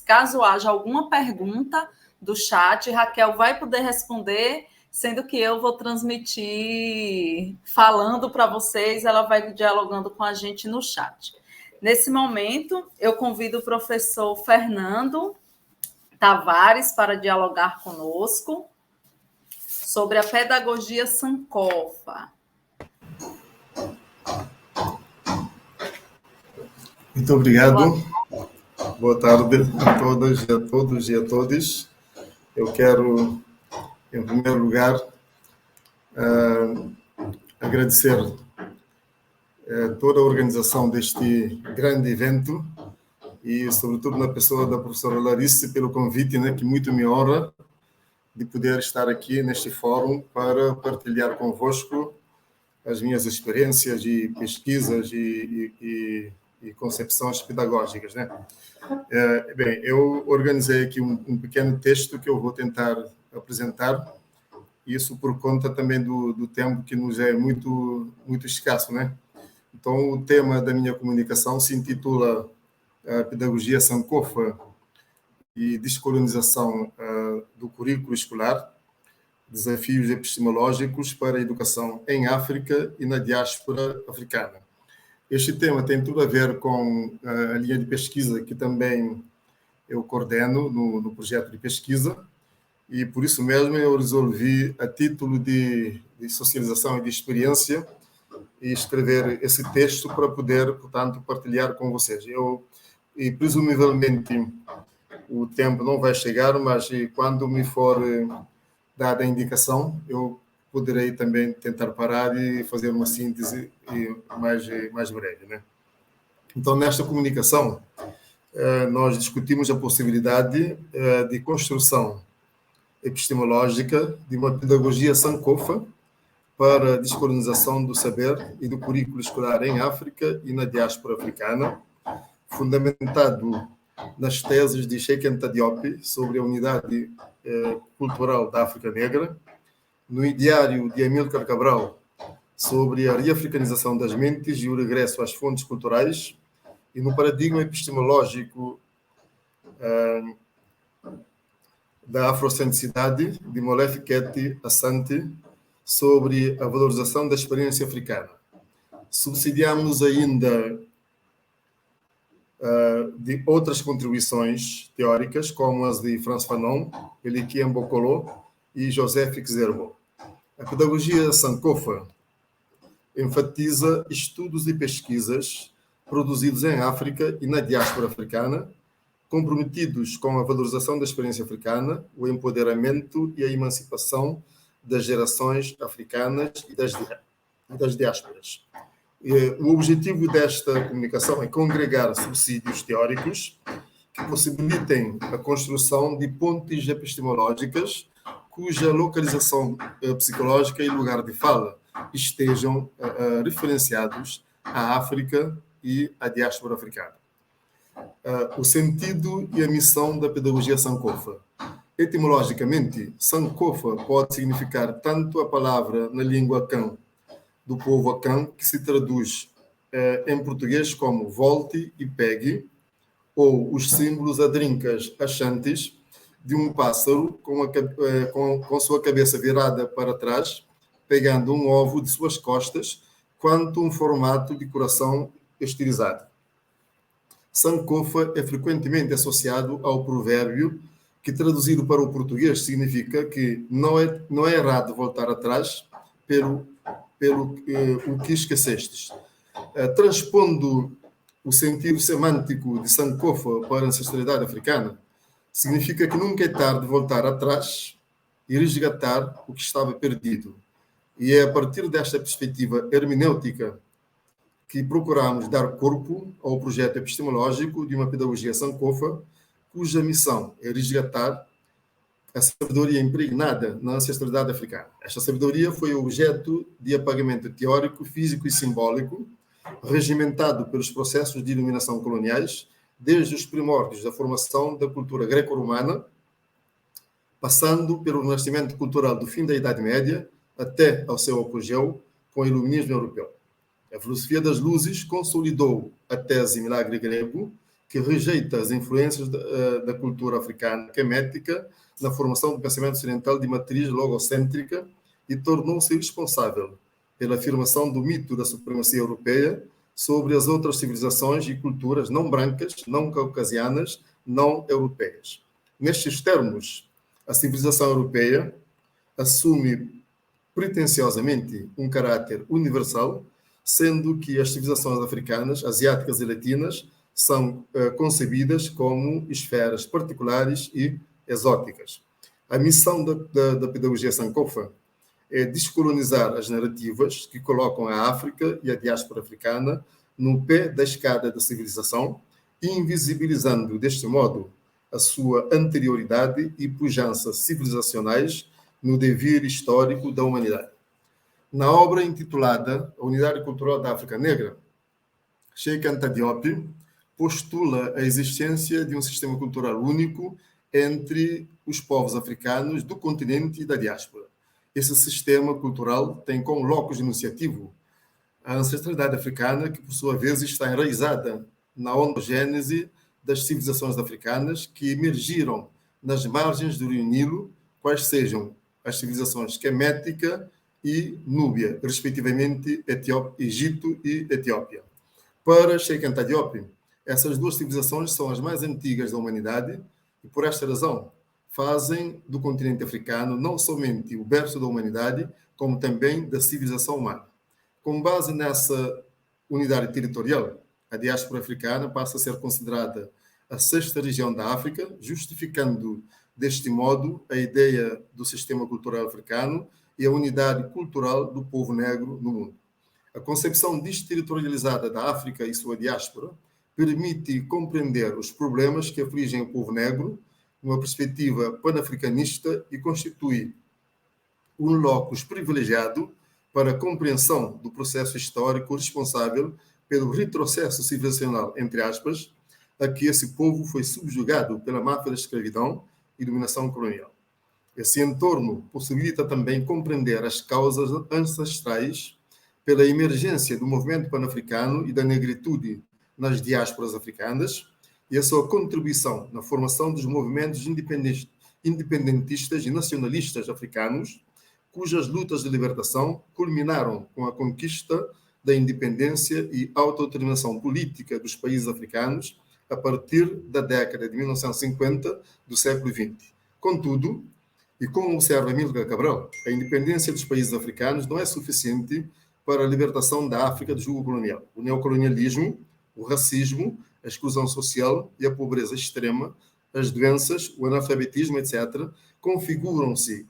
caso haja alguma pergunta do chat, Raquel vai poder responder, sendo que eu vou transmitir falando para vocês, ela vai dialogando com a gente no chat. Nesse momento, eu convido o professor Fernando Tavares para dialogar conosco sobre a pedagogia Sankofa. Muito obrigado. Boa tarde a todas e a todos e a todas. Eu quero, em primeiro lugar, agradecer toda a organização deste grande evento e, sobretudo, na pessoa da professora Larissa, pelo convite, né, que muito me honra de poder estar aqui neste fórum para partilhar convosco as minhas experiências e pesquisas e concepções pedagógicas, né? Bem, eu organizei aqui um pequeno texto que eu vou tentar apresentar, isso por conta também do tempo que nos é muito escasso, né? Então, o tema da minha comunicação se intitula Pedagogia Sankofa e Descolonização do Currículo Escolar, Desafios Epistemológicos para a Educação em África e na Diáspora Africana. Este tema tem tudo a ver com a linha de pesquisa que também eu coordeno no projeto de pesquisa, e por isso mesmo eu resolvi, a título de socialização e de experiência, escrever esse texto para poder, portanto, partilhar com vocês. E presumivelmente o tempo não vai chegar, mas quando me for dada a indicação, eu poderei também tentar parar e fazer uma síntese mais breve, né? Então, nesta comunicação, nós discutimos a possibilidade de construção epistemológica de uma pedagogia Sankofa para a descolonização do saber e do currículo escolar em África e na diáspora africana, fundamentado nas teses de Cheikh Anta Diop sobre a unidade cultural da África Negra, no ideário de Amílcar Cabral sobre a reafricanização das mentes e o regresso às fontes culturais, e no paradigma epistemológico da afrocentricidade de Molefe Keti Asante sobre a valorização da experiência africana. Subsidiamos ainda de outras contribuições teóricas, como as de Frantz Fanon, Elikia Mbokolo e Joseph Xerbo. A pedagogia Sankofa enfatiza estudos e pesquisas produzidos em África e na diáspora africana, comprometidos com a valorização da experiência africana, o empoderamento e a emancipação das gerações africanas e das diásporas. O objetivo desta comunicação é congregar subsídios teóricos que possibilitem a construção de pontes epistemológicas cuja localização psicológica e lugar de fala estejam referenciados à África e à diáspora africana. O sentido e a missão da pedagogia Sankofa. Etimologicamente, Sankofa pode significar tanto a palavra na língua Akan, do povo Akan, que se traduz em português como volte e pegue, ou os símbolos adrincas achantes de um pássaro com sua cabeça virada para trás, pegando um ovo de suas costas, quanto um formato de coração estilizado. Sankofa é frequentemente associado ao provérbio que, traduzido para o português, significa que não é errado voltar atrás pelo o que esquecestes. Transpondo o sentido semântico de Sankofa para a ancestralidade africana, significa que nunca é tarde voltar atrás e resgatar o que estava perdido. E é a partir desta perspectiva hermenêutica que procuramos dar corpo ao projeto epistemológico de uma pedagogia Sankofa, cuja missão é resgatar a sabedoria impregnada na ancestralidade africana. Esta sabedoria foi objeto de apagamento teórico, físico e simbólico, regimentado pelos processos de iluminação coloniais, desde os primórdios da formação da cultura greco-romana, passando pelo renascimento cultural do fim da Idade Média até ao seu apogeu com o iluminismo europeu. A filosofia das luzes consolidou a tese milagre grego, que rejeita as influências da cultura africana quemética na formação do pensamento ocidental de matriz logocêntrica e tornou-se responsável pela afirmação do mito da supremacia europeia sobre as outras civilizações e culturas não brancas, não caucasianas, não europeias. Nestes termos, a civilização europeia assume pretensiosamente um caráter universal, sendo que as civilizações africanas, asiáticas e latinas são concebidas como esferas particulares e exóticas. A missão da pedagogia Sankofa é descolonizar as narrativas que colocam a África e a diáspora africana no pé da escada da civilização, invisibilizando, deste modo, a sua anterioridade e pujança civilizacionais no devir histórico da humanidade. Na obra intitulada A Unidade Cultural da África Negra, Cheikh Anta Diop postula a existência de um sistema cultural único entre os povos africanos do continente e da diáspora. Esse sistema cultural tem como locus enunciativo a ancestralidade africana, que, por sua vez, está enraizada na ondogênese das civilizações africanas que emergiram nas margens do Rio Nilo, quais sejam as civilizações quemética e Núbia, respectivamente Egito e Etiópia. Para Cheikh Anta Diop, essas duas civilizações são as mais antigas da humanidade e, por esta razão, fazem do continente africano não somente o berço da humanidade, como também da civilização humana. Com base nessa unidade territorial, a diáspora africana passa a ser considerada a sexta região da África, justificando, deste modo, a ideia do sistema cultural africano e a unidade cultural do povo negro no mundo. A concepção desterritorializada da África e sua diáspora permite compreender os problemas que afligem o povo negro numa perspectiva panafricanista e constitui um locus privilegiado para a compreensão do processo histórico responsável pelo retrocesso civilizacional, entre aspas, a que esse povo foi subjugado pela máfia da escravidão e dominação colonial. Esse entorno possibilita também compreender as causas ancestrais pela emergência do movimento pan-africano e da negritude nas diásporas africanas e a sua contribuição na formação dos movimentos independentistas e nacionalistas africanos, cujas lutas de libertação culminaram com a conquista da independência e autodeterminação política dos países africanos a partir da década de 1950 do século XX. Contudo, e como observa Amílcar Cabral, a independência dos países africanos não é suficiente para a libertação da África do jugo colonial. O neocolonialismo, o racismo, a exclusão social e a pobreza extrema, as doenças, o analfabetismo, etc., configuram-se,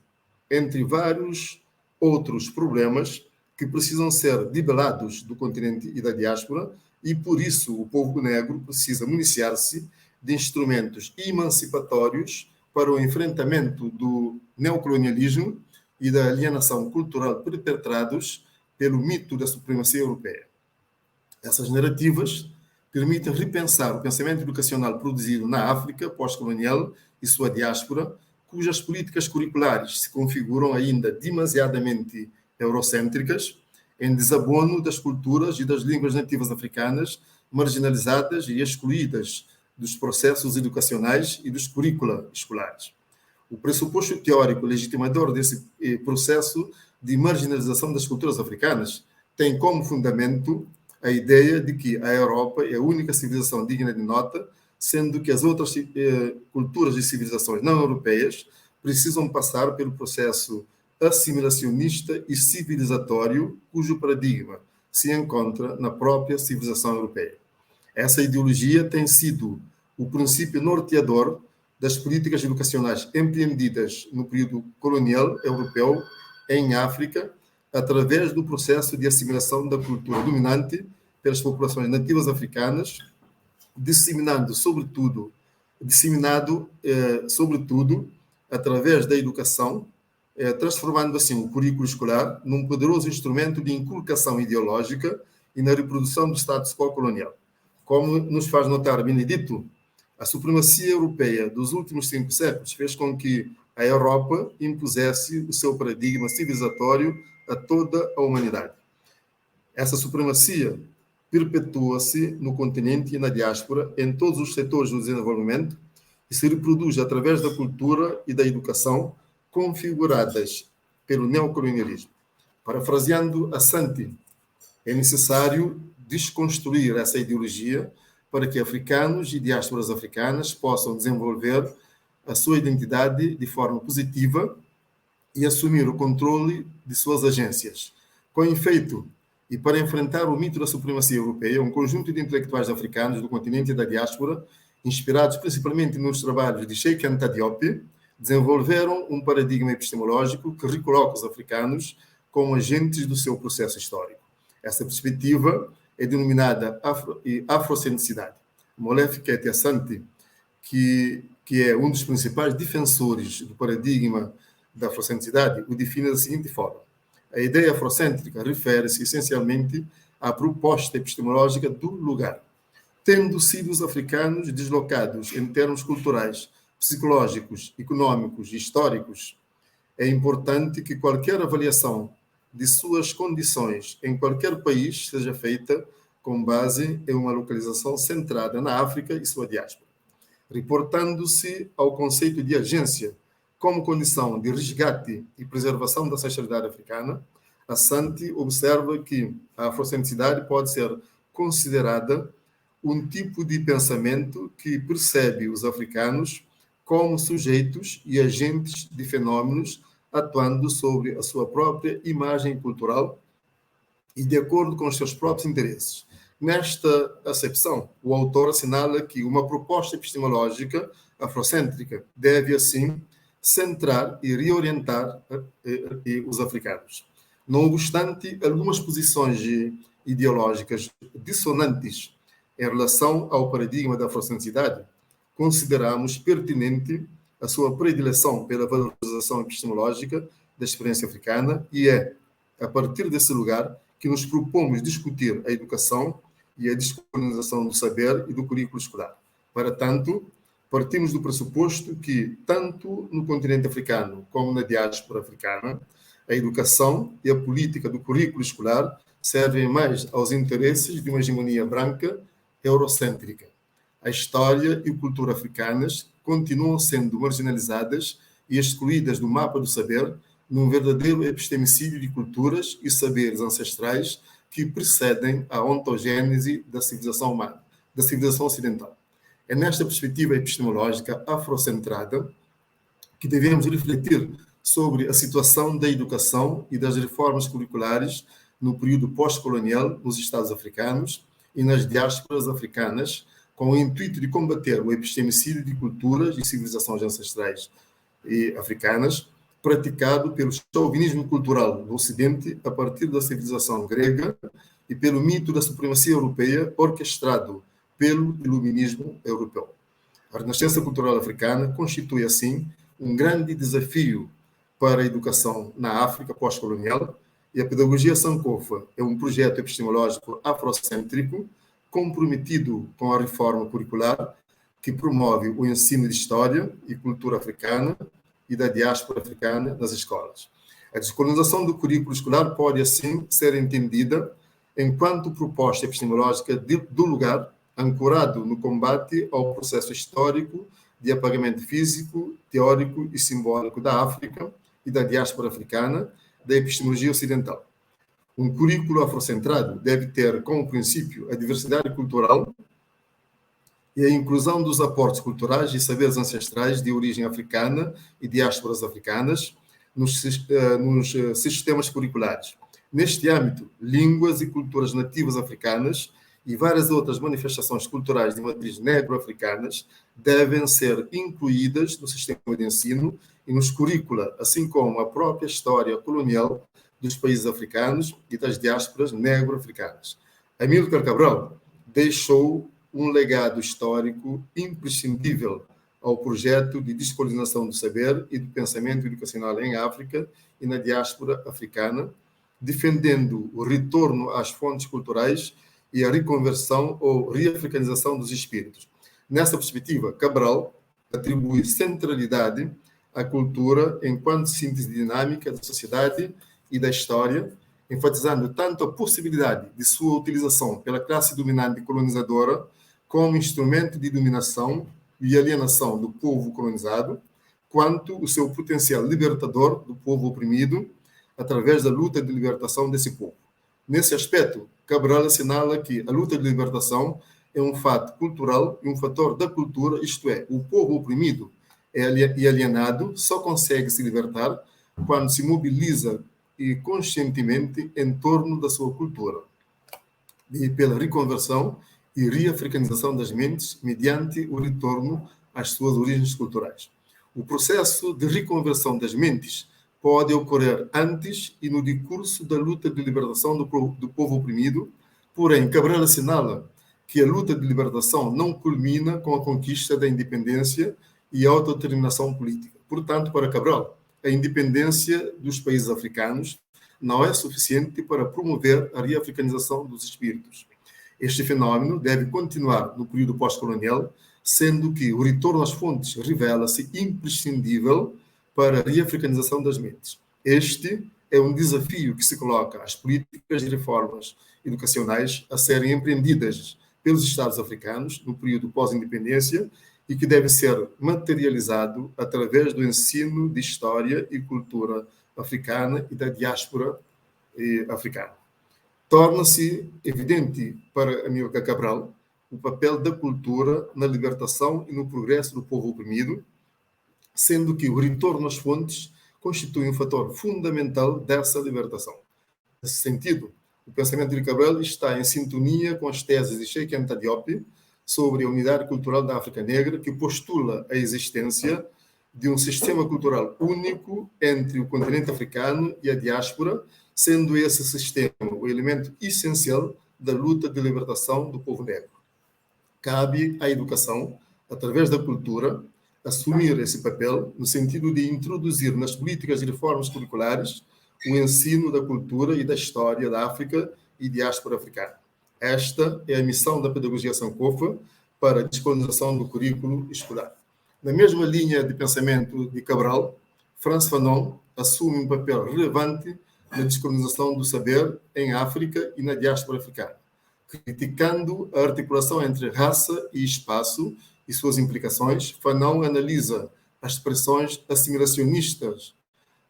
entre vários outros problemas, que precisam ser debelados do continente e da diáspora, e por isso o povo negro precisa municiar-se de instrumentos emancipatórios para o enfrentamento do neocolonialismo e da alienação cultural perpetrados pelo mito da supremacia europeia. Essas narrativas permitem repensar o pensamento educacional produzido na África pós-colonial e sua diáspora, cujas políticas curriculares se configuram ainda demasiadamente eurocêntricas, em desabono das culturas e das línguas nativas africanas marginalizadas e excluídas dos processos educacionais e dos currícula escolares. O pressuposto teórico legitimador desse processo de marginalização das culturas africanas tem como fundamento a ideia de que a Europa é a única civilização digna de nota, sendo que as outras culturas e civilizações não europeias precisam passar pelo processo assimilacionista e civilizatório, cujo paradigma se encontra na própria civilização europeia. Essa ideologia tem sido o princípio norteador das políticas educacionais empreendidas no período colonial europeu em África, através do processo de assimilação da cultura dominante pelas populações nativas africanas, disseminado sobretudo através da educação, transformando assim o currículo escolar num poderoso instrumento de inculcação ideológica e na reprodução do status quo colonial. Como nos faz notar Benedito, a supremacia europeia dos últimos 5 séculos fez com que a Europa impusesse o seu paradigma civilizatório a toda a humanidade. Essa supremacia perpetua-se no continente e na diáspora, em todos os setores do desenvolvimento, e se reproduz através da cultura e da educação configuradas pelo neocolonialismo. Parafraseando a Santi, é necessário desconstruir essa ideologia para que africanos e diásporas africanas possam desenvolver a sua identidade de forma positiva e assumir o controle de suas agências. Com efeito, e para enfrentar o mito da supremacia europeia, um conjunto de intelectuais africanos do continente e da diáspora, inspirados principalmente nos trabalhos de Cheikh Anta Diop, desenvolveram um paradigma epistemológico que recoloca os africanos como agentes do seu processo histórico. Essa perspectiva é denominada afrocentricidade. Molefi Kete Asante, que é um dos principais defensores do paradigma da afrocentricidade, o define da seguinte forma: a ideia afrocêntrica refere-se essencialmente à proposta epistemológica do lugar. Tendo sido os africanos deslocados em termos culturais, psicológicos, econômicos e históricos, é importante que qualquer avaliação de suas condições em qualquer país seja feita com base em uma localização centrada na África e sua diáspora. Reportando-se ao conceito de agência como condição de resgate e preservação da ancestralidade africana, a Santi observa que a afrocentricidade pode ser considerada um tipo de pensamento que percebe os africanos como sujeitos e agentes de fenômenos atuando sobre a sua própria imagem cultural e de acordo com os seus próprios interesses. Nesta acepção, o autor assinala que uma proposta epistemológica afrocêntrica deve, assim, centrar e reorientar os africanos. Não obstante algumas posições ideológicas dissonantes em relação ao paradigma da afrocentricidade, consideramos pertinente a sua predileção pela valorização epistemológica da experiência africana e é, a partir desse lugar, que nos propomos discutir a educação e a descolonização do saber e do currículo escolar. Para tanto, partimos do pressuposto que, tanto no continente africano como na diáspora africana, a educação e a política do currículo escolar servem mais aos interesses de uma hegemonia branca eurocêntrica. A história e a cultura africanas continuam sendo marginalizadas e excluídas do mapa do saber num verdadeiro epistemicídio de culturas e saberes ancestrais que precedem a ontogênese da civilização humana, da civilização ocidental. É nesta perspectiva epistemológica afrocentrada que devemos refletir sobre a situação da educação e das reformas curriculares no período pós-colonial nos Estados africanos e nas diásporas africanas, com o intuito de combater o epistemicídio de culturas e civilizações ancestrais e africanas, praticado pelo chauvinismo cultural do Ocidente a partir da civilização grega e pelo mito da supremacia europeia orquestrado pelo iluminismo europeu. A renascença cultural africana constitui, assim, um grande desafio para a educação na África pós-colonial, e a pedagogia Sankofa é um projeto epistemológico afrocêntrico comprometido com a reforma curricular que promove o ensino de história e cultura africana e da diáspora africana nas escolas. A descolonização do currículo escolar pode, assim, ser entendida enquanto proposta epistemológica do lugar, ancorado no combate ao processo histórico de apagamento físico, teórico e simbólico da África e da diáspora africana da epistemologia ocidental. Um currículo afrocentrado deve ter como princípio a diversidade cultural e a inclusão dos aportes culturais e saberes ancestrais de origem africana e diásporas africanas nos sistemas curriculares. Neste âmbito, línguas e culturas nativas africanas e várias outras manifestações culturais de matriz negro-africanas devem ser incluídas no sistema de ensino e nos currícula, assim como a própria história colonial dos países africanos e das diásporas negro-africanas. Amílcar Cabral deixou um legado histórico imprescindível ao projeto de descolonização do saber e do pensamento educacional em África e na diáspora africana, defendendo o retorno às fontes culturais e a reconversão ou reafricanização dos espíritos. Nessa perspectiva, Cabral atribui centralidade à cultura enquanto síntese dinâmica da sociedade e da história, enfatizando tanto a possibilidade de sua utilização pela classe dominante colonizadora como instrumento de dominação e alienação do povo colonizado, quanto o seu potencial libertador do povo oprimido através da luta de libertação desse povo. Nesse aspecto, Cabral assinala que a luta de libertação é um fato cultural e um fator da cultura, isto é, o povo oprimido e alienado só consegue se libertar quando se mobiliza e conscientemente em torno da sua cultura e pela reconversão e reafricanização das mentes mediante o retorno às suas origens culturais. O processo de reconversão das mentes pode ocorrer antes e no decurso da luta de libertação do povo oprimido, porém, Cabral assinala que a luta de libertação não culmina com a conquista da independência e a autodeterminação política. Portanto, para Cabral, a independência dos países africanos não é suficiente para promover a reafricanização dos espíritos. Este fenômeno deve continuar no período pós-colonial, sendo que o retorno às fontes revela-se imprescindível para a reafricanização das mentes. Este é um desafio que se coloca às políticas e reformas educacionais a serem empreendidas pelos Estados africanos no período pós-independência e que deve ser materializado através do ensino de história e cultura africana e da diáspora africana. Torna-se evidente para Amílcar Cabral o papel da cultura na libertação e no progresso do povo oprimido, sendo que o retorno às fontes constitui um fator fundamental dessa libertação. Nesse sentido, o pensamento de Cabral está em sintonia com as teses de Cheikh Anta Diop sobre a unidade cultural da África Negra, que postula a existência de um sistema cultural único entre o continente africano e a diáspora, sendo esse sistema o elemento essencial da luta de libertação do povo negro. Cabe à educação, através da cultura, assumir esse papel no sentido de introduzir nas políticas e reformas curriculares o ensino da cultura e da história da África e diáspora africana. Esta é a missão da pedagogia Sankofa para a descolonização do currículo escolar. Na mesma linha de pensamento de Cabral, Frantz Fanon assume um papel relevante na descolonização do saber em África e na diáspora africana, criticando a articulação entre raça e espaço e suas implicações. Fanon analisa as expressões assimilacionistas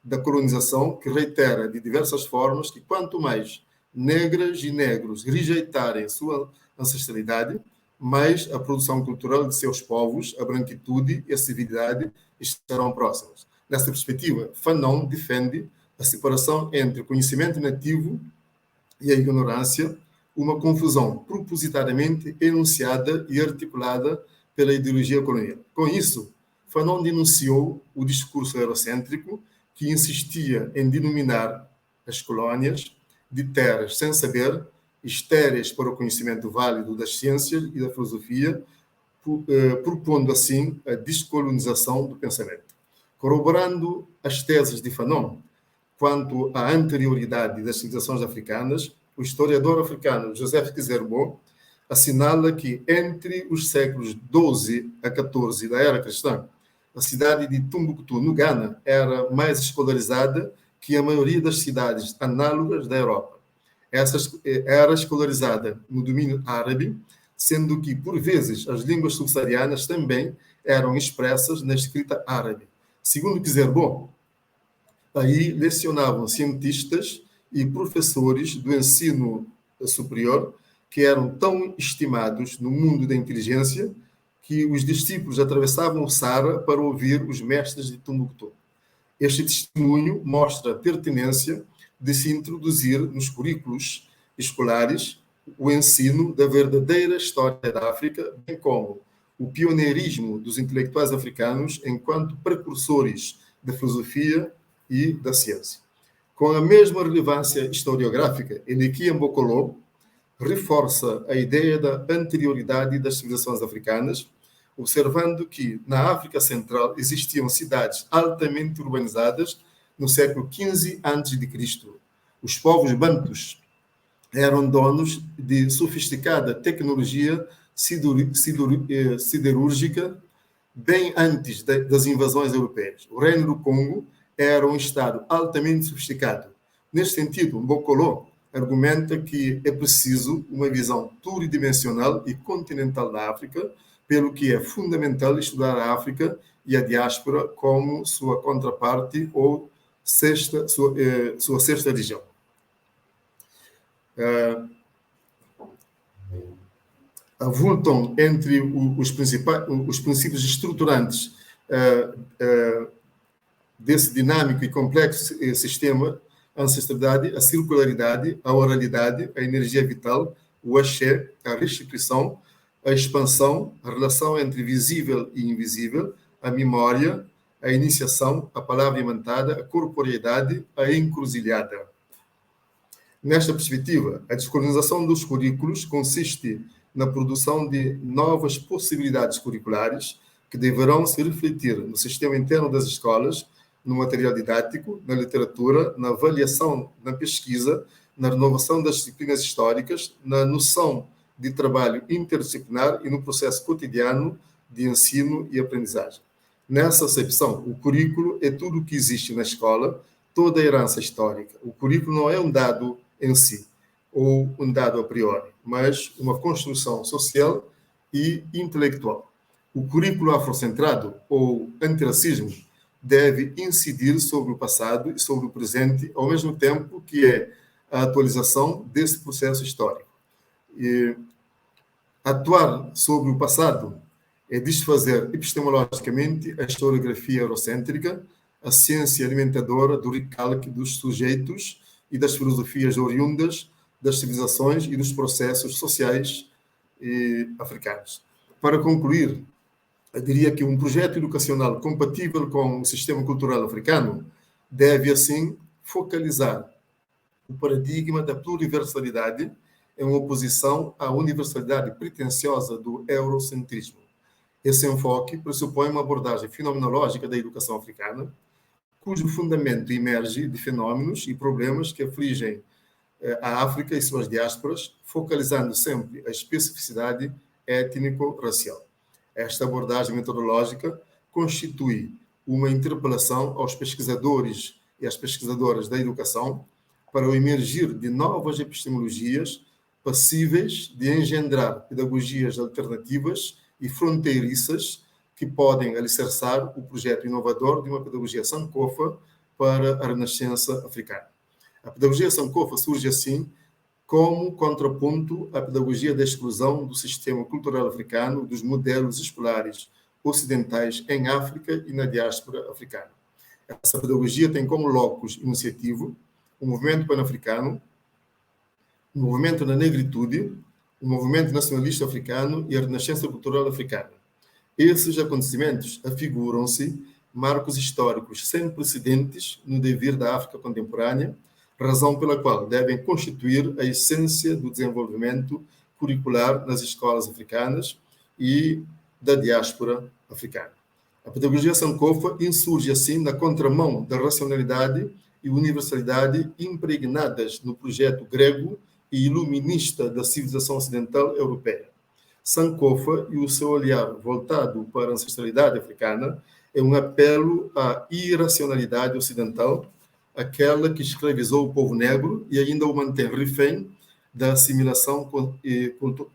da colonização, que reitera de diversas formas que quanto mais negras e negros rejeitarem sua ancestralidade, mais a produção cultural de seus povos, a branquitude e a civilidade estarão próximas. Nessa perspectiva, Fanon defende a separação entre o conhecimento nativo e a ignorância, uma confusão propositadamente enunciada e articulada pela ideologia colonial. Com isso, Fanon denunciou o discurso eurocêntrico que insistia em denominar as colónias de terras sem saber, estéreis para o conhecimento válido das ciências e da filosofia, propondo assim a descolonização do pensamento. Corroborando as teses de Fanon quanto à anterioridade das civilizações africanas, o historiador africano Joseph Kizerbo assinala que entre os séculos XII a XIV da era cristã, a cidade de Timbuktu, no Ghana, era mais escolarizada que a maioria das cidades análogas da Europa. Essa era escolarizada no domínio árabe, sendo que, por vezes, as línguas subsaarianas também eram expressas na escrita árabe. Segundo Kizerbo, aí lecionavam cientistas e professores do ensino superior que eram tão estimados no mundo da inteligência que os discípulos atravessavam o Saara para ouvir os mestres de Timbuktu. Este testemunho mostra a pertinência de se introduzir nos currículos escolares o ensino da verdadeira história da África, bem como o pioneirismo dos intelectuais africanos enquanto precursores da filosofia e da ciência. Com a mesma relevância historiográfica, Eneki Mbokolo reforça a ideia da anterioridade das civilizações africanas, observando que na África Central existiam cidades altamente urbanizadas no século XV a.C. Os povos bantus eram donos de sofisticada tecnologia siderúrgica bem antes das invasões europeias. O Reino do Congo era um estado altamente sofisticado. Neste sentido, Mbokolo argumenta que é preciso uma visão pluridimensional e continental da África, pelo que é fundamental estudar a África e a diáspora como sua contraparte ou sua sexta região. Avultam entre os princípios estruturantes desse dinâmico e complexo sistema: a ancestralidade, a circularidade, a oralidade, a energia vital, o axé, a restituição, a expansão, a relação entre visível e invisível, a memória, a iniciação, a palavra imantada, a corporeidade, a encruzilhada. Nesta perspectiva, a descolonização dos currículos consiste na produção de novas possibilidades curriculares que deverão se refletir no sistema interno das escolas, no material didático, na literatura, na avaliação, na pesquisa, na renovação das disciplinas históricas, na noção de trabalho interdisciplinar e no processo cotidiano de ensino e aprendizagem. Nessa acepção, o currículo é tudo o que existe na escola, toda a herança histórica. O currículo não é um dado em si, ou um dado a priori, mas uma construção social e intelectual. O currículo afrocentrado, ou antirracismo, deve incidir sobre o passado e sobre o presente, ao mesmo tempo que é a atualização desse processo histórico. E atuar sobre o passado é desfazer epistemologicamente a historiografia eurocêntrica, a ciência alimentadora do recalque dos sujeitos e das filosofias oriundas das civilizações e dos processos sociais africanos. Para concluir, eu diria que um projeto educacional compatível com o sistema cultural africano deve, assim, focalizar o paradigma da pluriversalidade em oposição à universalidade pretensiosa do eurocentrismo. Esse enfoque pressupõe uma abordagem fenomenológica da educação africana, cujo fundamento emerge de fenômenos e problemas que afligem a África e suas diásporas, focalizando sempre a especificidade étnico-racial. Esta abordagem metodológica constitui uma interpelação aos pesquisadores e às pesquisadoras da educação para o emergir de novas epistemologias passíveis de engendrar pedagogias alternativas e fronteiriças que podem alicerçar o projeto inovador de uma pedagogia sankofa para a renascença africana. A pedagogia sankofa surge assim como contraponto à pedagogia da exclusão do sistema cultural africano dos modelos escolares ocidentais em África e na diáspora africana. Essa pedagogia tem como locus iniciativo o movimento pan-africano, o movimento da negritude, o movimento nacionalista africano e a renascença cultural africana. Esses acontecimentos afiguram-se marcos históricos sem precedentes no devir da África contemporânea, razão pela qual devem constituir a essência do desenvolvimento curricular nas escolas africanas e da diáspora africana. A pedagogia Sankofa insurge, assim, na contramão da racionalidade e universalidade impregnadas no projeto grego e iluminista da civilização ocidental europeia. Sankofa e o seu olhar voltado para a ancestralidade africana é um apelo à irracionalidade ocidental, aquela que escravizou o povo negro e ainda o mantém refém da assimilação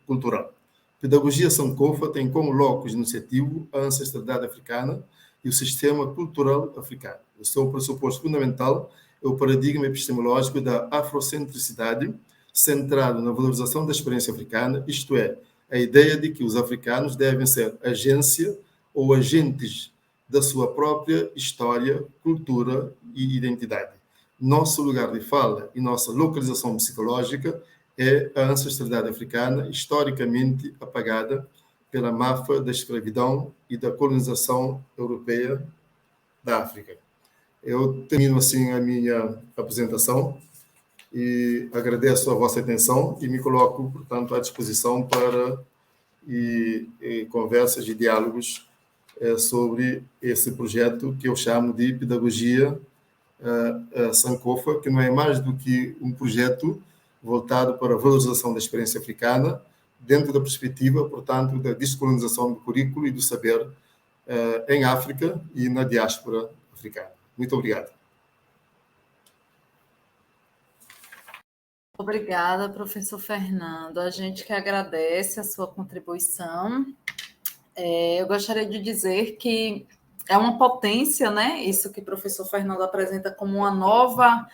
cultural. Pedagogia Sankofa tem como locus iniciativo a ancestralidade africana e o sistema cultural africano. O seu pressuposto fundamental é o paradigma epistemológico da afrocentricidade, centrado na valorização da experiência africana, isto é, a ideia de que os africanos devem ser agência ou agentes da sua própria história, cultura e identidade. Nosso lugar de fala e nossa localização psicológica é a ancestralidade africana, historicamente apagada pela máfia da escravidão e da colonização europeia da África. Eu termino assim a minha apresentação e agradeço a vossa atenção e me coloco, portanto, à disposição para conversas e diálogos sobre esse projeto que eu chamo de Pedagogia Sankofa, que não é mais do que um projeto voltado para a valorização da experiência africana, dentro da perspectiva, portanto, da descolonização do currículo e do saber em África e na diáspora africana. Muito obrigado. Obrigada, professor Fernando. A gente que agradece a sua contribuição. Eu gostaria de dizer que é uma potência, né? Isso que o professor Fernando apresenta como uma nova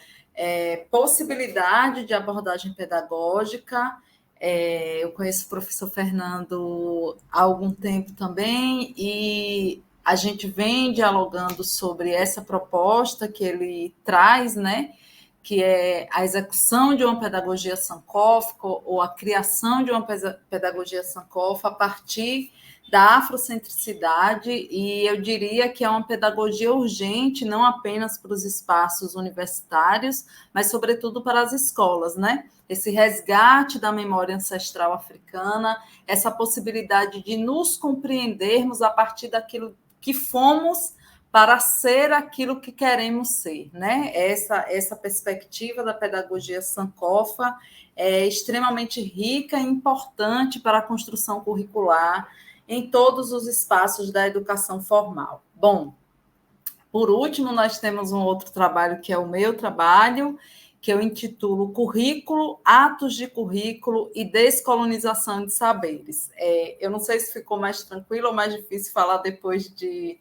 possibilidade de abordagem pedagógica. Eu conheço o professor Fernando há algum tempo também e a gente vem dialogando sobre essa proposta que ele traz, né? Que é a execução de uma pedagogia Sankofa ou a criação de uma pedagogia Sankofa a partir da afrocentricidade, e eu diria que é uma pedagogia urgente, não apenas para os espaços universitários, mas sobretudo para as escolas, né? Esse resgate da memória ancestral africana, essa possibilidade de nos compreendermos a partir daquilo que fomos para ser aquilo que queremos ser, né? Essa perspectiva da pedagogia Sankofa é extremamente rica e importante para a construção curricular em todos os espaços da educação formal. Bom, por último, nós temos um outro trabalho, que é o meu trabalho, que eu intitulo Currículo, Atos de Currículo e Descolonização de Saberes. Eu não sei se ficou mais tranquilo ou mais difícil falar depois de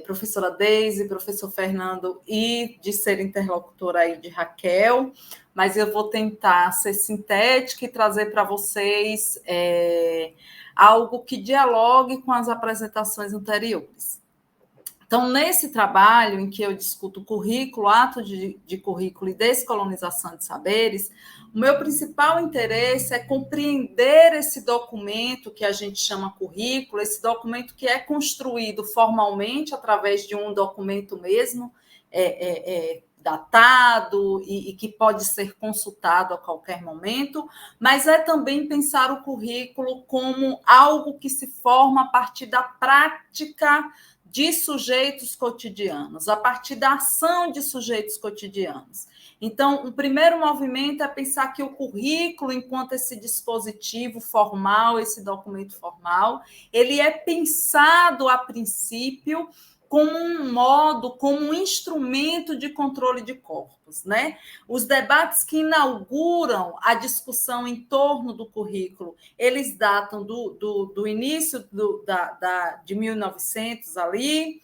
professora Deise, professor Fernando e de ser interlocutora aí de Raquel, mas eu vou tentar ser sintética e trazer para vocês algo que dialogue com as apresentações anteriores. Então, nesse trabalho em que eu discuto currículo, ato de currículo e descolonização de saberes, o meu principal interesse é compreender esse documento que a gente chama currículo, esse documento que é construído formalmente através de um documento mesmo, datado e que pode ser consultado a qualquer momento, mas é também pensar o currículo como algo que se forma a partir da prática de sujeitos cotidianos, a partir da ação de sujeitos cotidianos. Então, o primeiro movimento é pensar que o currículo, enquanto esse dispositivo formal, esse documento formal, ele é pensado a princípio como um modo, como um instrumento de controle de corpos, né? Os debates que inauguram a discussão em torno do currículo, eles datam do início de 1900 ali,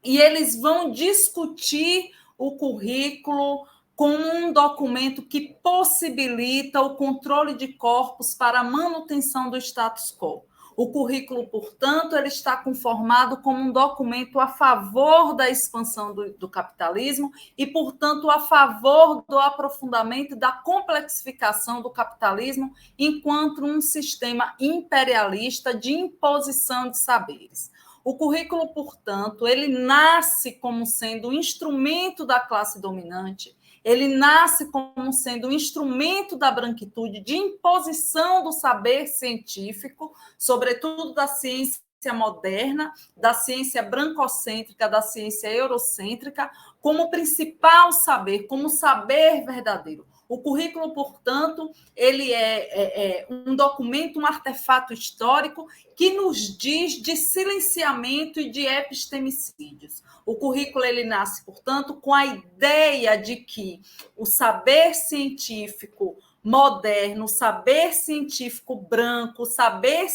e eles vão discutir o currículo como um documento que possibilita o controle de corpos para a manutenção do status quo. O currículo, portanto, ele está conformado como um documento a favor da expansão do capitalismo e, portanto, a favor do aprofundamento e da complexificação do capitalismo enquanto um sistema imperialista de imposição de saberes. O currículo, portanto, ele nasce como sendo um instrumento da classe dominante, ele nasce como sendo um instrumento da branquitude de imposição do saber científico, sobretudo da ciência moderna, da ciência brancocêntrica, da ciência eurocêntrica, como principal saber, como saber verdadeiro. O currículo, portanto, ele é um documento, um artefato histórico que nos diz de silenciamento e de epistemicídios. O currículo ele nasce, portanto, com a ideia de que o saber científico moderno, o saber científico branco, o saber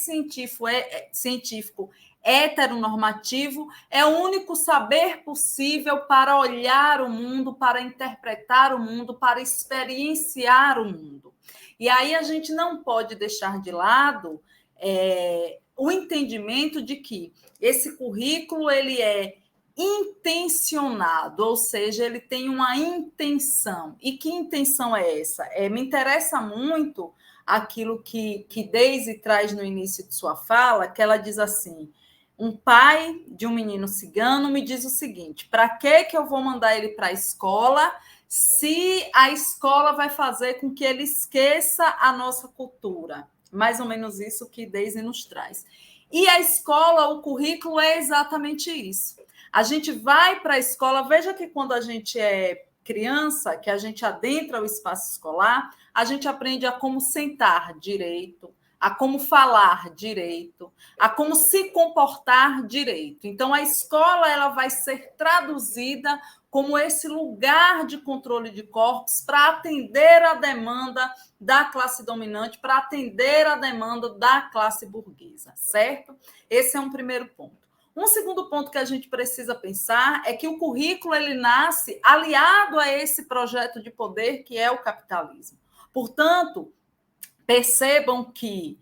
científico heteronormativo é o único saber possível para olhar o mundo, para interpretar o mundo, para experienciar o mundo. E aí a gente não pode deixar de lado o entendimento de que esse currículo ele é intencionado, ou seja, ele tem uma intenção. E que intenção é essa? Me interessa muito aquilo que Daisy traz no início de sua fala, que ela diz assim: um pai de um menino cigano me diz o seguinte: para que eu vou mandar ele para a escola se a escola vai fazer com que ele esqueça a nossa cultura? Mais ou menos isso que Daisy nos traz. E a escola, o currículo é exatamente isso. A gente vai para a escola, veja que quando a gente é criança, que a gente adentra o espaço escolar, a gente aprende a como sentar direito, a como falar direito, a como se comportar direito. Então, a escola ela vai ser traduzida como esse lugar de controle de corpos para atender a demanda da classe dominante, para atender a demanda da classe burguesa, certo? Esse é um primeiro ponto. Um segundo ponto que a gente precisa pensar é que o currículo ele nasce aliado a esse projeto de poder que é o capitalismo. Portanto, percebam que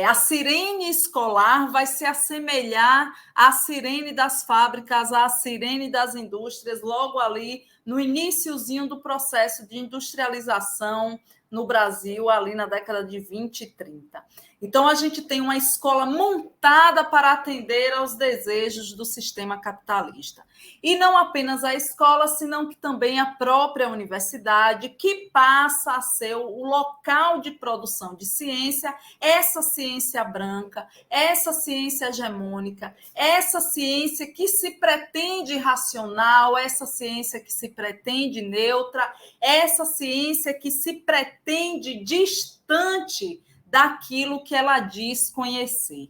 a sirene escolar vai se assemelhar à sirene das fábricas, à sirene das indústrias, logo ali no iniciozinho do processo de industrialização no Brasil, ali na década de 20 e 30. Então, a gente tem uma escola montada para atender aos desejos do sistema capitalista. E não apenas a escola, senão que também a própria universidade, que passa a ser o local de produção de ciência, essa ciência branca, essa ciência hegemônica, essa ciência que se pretende racional, essa ciência que se pretende neutra, essa ciência que se pretende distante daquilo que ela diz conhecer.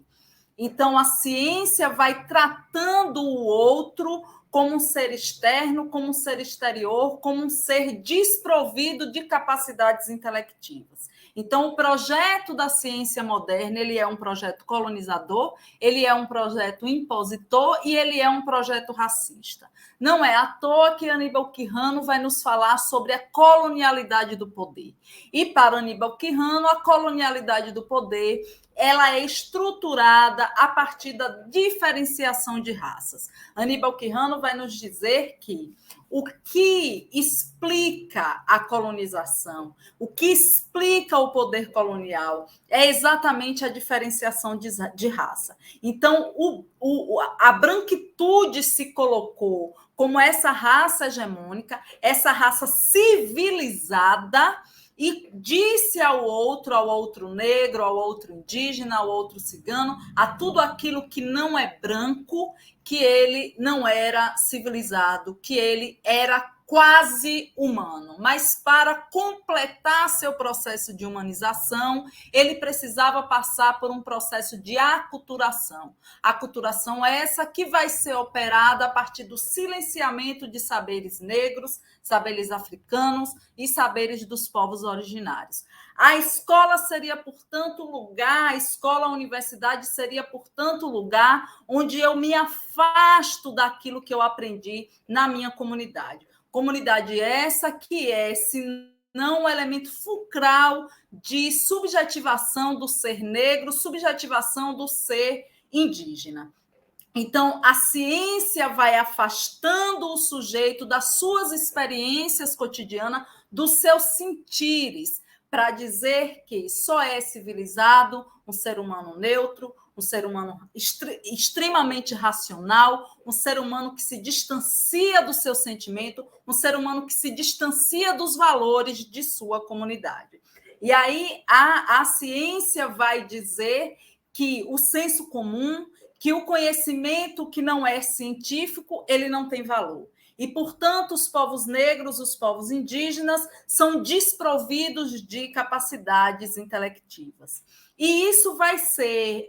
Então, a ciência vai tratando o outro como um ser externo, como um ser exterior, como um ser desprovido de capacidades intelectivas. Então, o projeto da ciência moderna, ele é um projeto colonizador, ele é um projeto impositor e ele é um projeto racista. Não é à toa que Aníbal Quijano vai nos falar sobre a colonialidade do poder. E para Aníbal Quijano, a colonialidade do poder ela é estruturada a partir da diferenciação de raças. Aníbal Quijano vai nos dizer que o que explica a colonização, o que explica o poder colonial é exatamente a diferenciação de raça. Então, a branquitude se colocou como essa raça hegemônica, essa raça civilizada, e disse ao outro negro, ao outro indígena, ao outro cigano, a tudo aquilo que não é branco, que ele não era civilizado, que ele era quase humano. Mas para completar seu processo de humanização, ele precisava passar por um processo de aculturação. Aculturação essa que vai ser operada a partir do silenciamento de saberes negros, saberes africanos e saberes dos povos originários. A escola seria, portanto, lugar, a escola, a universidade seria, portanto, lugar onde eu me afasto daquilo que eu aprendi na minha comunidade. Comunidade essa que é, se não um elemento fulcral de subjetivação do ser negro, subjetivação do ser indígena. Então, a ciência vai afastando o sujeito das suas experiências cotidianas, dos seus sentires, para dizer que só é civilizado um ser humano neutro, um ser humano extremamente racional, um ser humano que se distancia do seu sentimento, um ser humano que se distancia dos valores de sua comunidade. E aí a ciência vai dizer que o senso comum, que o conhecimento que não é científico, ele não tem valor. E, portanto, os povos negros, os povos indígenas, são desprovidos de capacidades intelectivas. E isso vai ser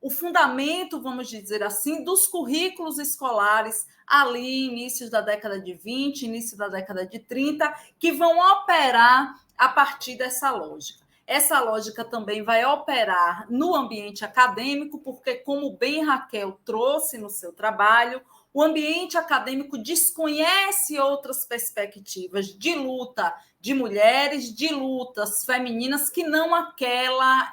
o fundamento, vamos dizer assim, dos currículos escolares ali, início da década de 20, início da década de 30, que vão operar a partir dessa lógica. Essa lógica também vai operar no ambiente acadêmico, porque, como bem Raquel trouxe no seu trabalho, o ambiente acadêmico desconhece outras perspectivas de luta de mulheres, de lutas femininas, que não aquela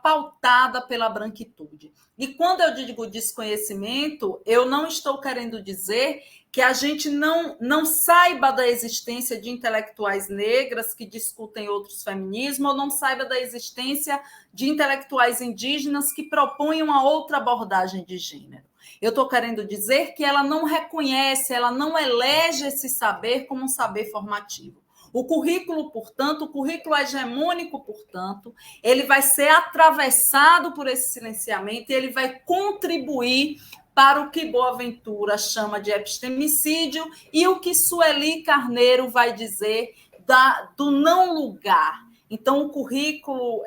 pautada pela branquitude. E quando eu digo desconhecimento, eu não estou querendo dizer que a gente não saiba da existência de intelectuais negras que discutem outros feminismos, ou não saiba da existência de intelectuais indígenas que propõem uma outra abordagem de gênero. Eu estou querendo dizer que ela não reconhece, ela não elege esse saber como um saber formativo. O currículo, portanto, o currículo hegemônico, portanto, ele vai ser atravessado por esse silenciamento e ele vai contribuir para o que Boaventura chama de epistemicídio e o que Sueli Carneiro vai dizer do não lugar. Então, o currículo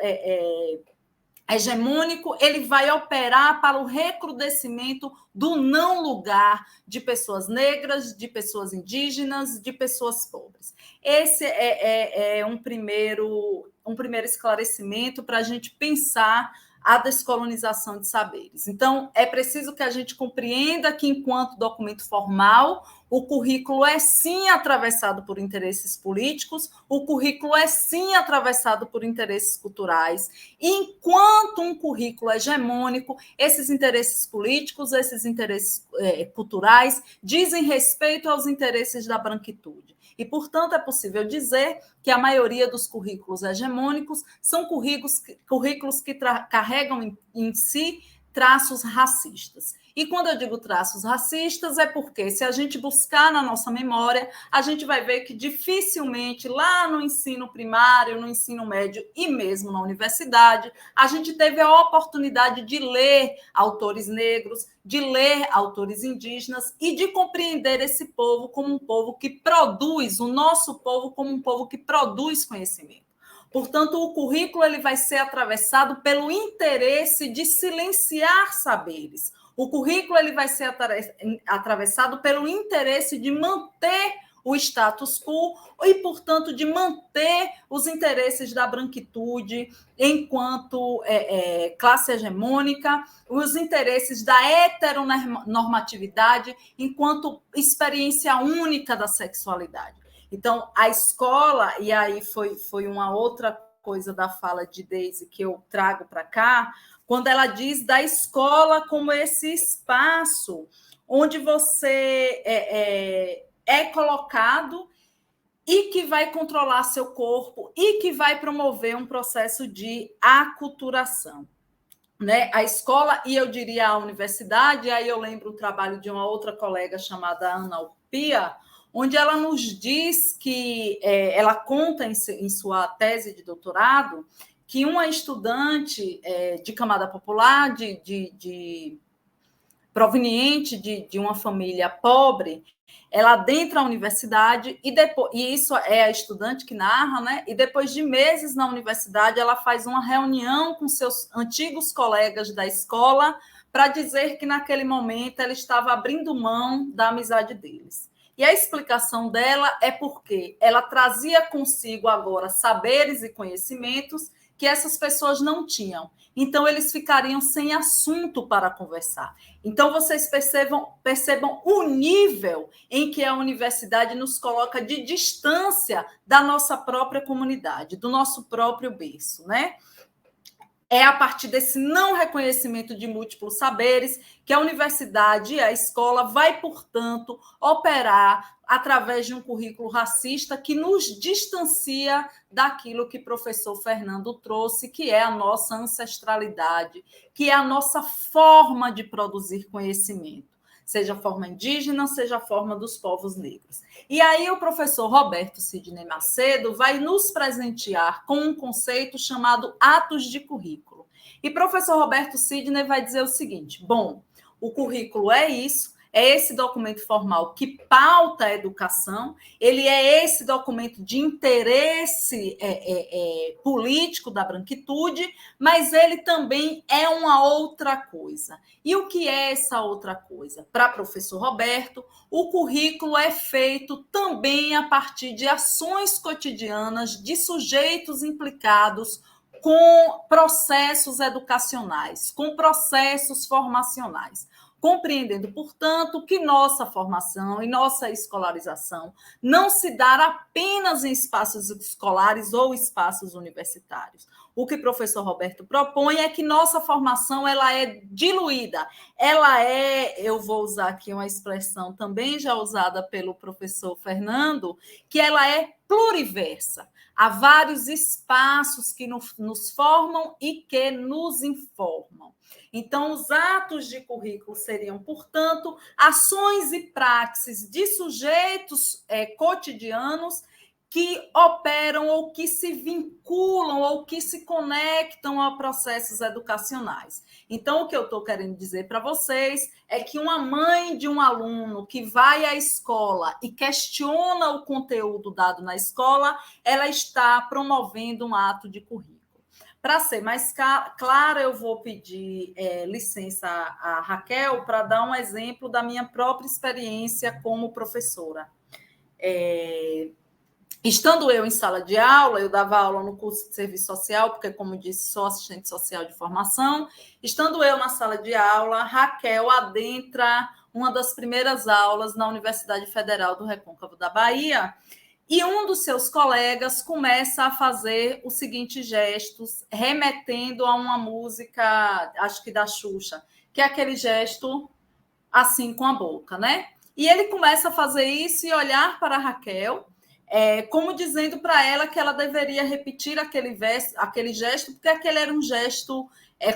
hegemônico, ele vai operar para o recrudescimento do não lugar de pessoas negras, de pessoas indígenas, de pessoas pobres. Esse é um primeiro esclarecimento para a gente pensar a descolonização de saberes. Então, é preciso que a gente compreenda que, enquanto documento formal, o currículo é sim atravessado por interesses políticos, o currículo é sim atravessado por interesses culturais. Enquanto um currículo hegemônico, esses interesses políticos, esses interesses culturais, dizem respeito aos interesses da branquitude. E, portanto, é possível dizer que a maioria dos currículos hegemônicos são currículos que carregam em si traços racistas. E quando eu digo traços racistas, é porque, se a gente buscar na nossa memória, a gente vai ver que dificilmente lá no ensino primário, no ensino médio e mesmo na universidade, a gente teve a oportunidade de ler autores negros, de ler autores indígenas e de compreender esse povo como um povo que produz, o nosso povo como um povo que produz conhecimento. Portanto, o currículo ele vai ser atravessado pelo interesse de silenciar saberes. O currículo ele vai ser atravessado pelo interesse de manter o status quo e, portanto, de manter os interesses da branquitude enquanto classe hegemônica, os interesses da heteronormatividade enquanto experiência única da sexualidade. Então, a escola, e aí foi uma outra coisa da fala de Daisy que eu trago para cá, quando ela diz da escola como esse espaço onde você é colocado e que vai controlar seu corpo e que vai promover um processo de aculturação. Né? A escola, e eu diria a universidade, aí eu lembro o trabalho de uma outra colega chamada Ana Alpia, onde ela nos diz que ela conta em sua tese de doutorado que uma estudante de camada popular, proveniente de uma família pobre, ela adentra a universidade e isso é a estudante que narra, né? E depois de meses na universidade, ela faz uma reunião com seus antigos colegas da escola para dizer que naquele momento ela estava abrindo mão da amizade deles. E a explicação dela é porque ela trazia consigo agora saberes e conhecimentos que essas pessoas não tinham. Então, eles ficariam sem assunto para conversar. Então, vocês percebam o nível em que a universidade nos coloca de distância da nossa própria comunidade, do nosso próprio berço, né? É a partir desse não reconhecimento de múltiplos saberes que a universidade e a escola vai, portanto, operar através de um currículo racista que nos distancia daquilo que o professor Fernando trouxe, que é a nossa ancestralidade, que é a nossa forma de produzir conhecimento, seja a forma indígena, seja a forma dos povos negros. E aí o professor Roberto Sidney Macedo vai nos presentear com um conceito chamado atos de currículo. E professor Roberto Sidney vai dizer o seguinte: bom, o currículo é isso, é esse documento formal que pauta a educação, ele é esse documento de interesse político da branquitude, mas ele também é uma outra coisa. E o que é essa outra coisa? Para professor Roberto, o currículo é feito também a partir de ações cotidianas de sujeitos implicados com processos educacionais, com processos formacionais, compreendendo, portanto, que nossa formação e nossa escolarização não se dá apenas em espaços escolares ou espaços universitários. O que o professor Roberto propõe é que nossa formação ela é diluída, ela é, eu vou usar aqui uma expressão também já usada pelo professor Fernando, que ela é pluriversa. Há vários espaços que nos formam e que nos informam. Então, os atos de currículo seriam, portanto, ações e praxes de sujeitos cotidianos que operam ou que se vinculam ou que se conectam a processos educacionais. Então, o que eu estou querendo dizer para vocês é que uma mãe de um aluno que vai à escola e questiona o conteúdo dado na escola, ela está promovendo um ato de currículo. Para ser mais claro, eu vou pedir licença à Raquel para dar um exemplo da minha própria experiência como professora. Estando eu em sala de aula, eu dava aula no curso de serviço social, porque, como disse, sou assistente social de formação. Estando eu na sala de aula, Raquel adentra uma das primeiras aulas na Universidade Federal do Recôncavo da Bahia, e um dos seus colegas começa a fazer os seguintes gestos, remetendo a uma música, acho que da Xuxa, que é aquele gesto assim com a boca, né? E ele começa a fazer isso e olhar para a Raquel, como dizendo para ela que ela deveria repetir aquele gesto, porque aquele era um gesto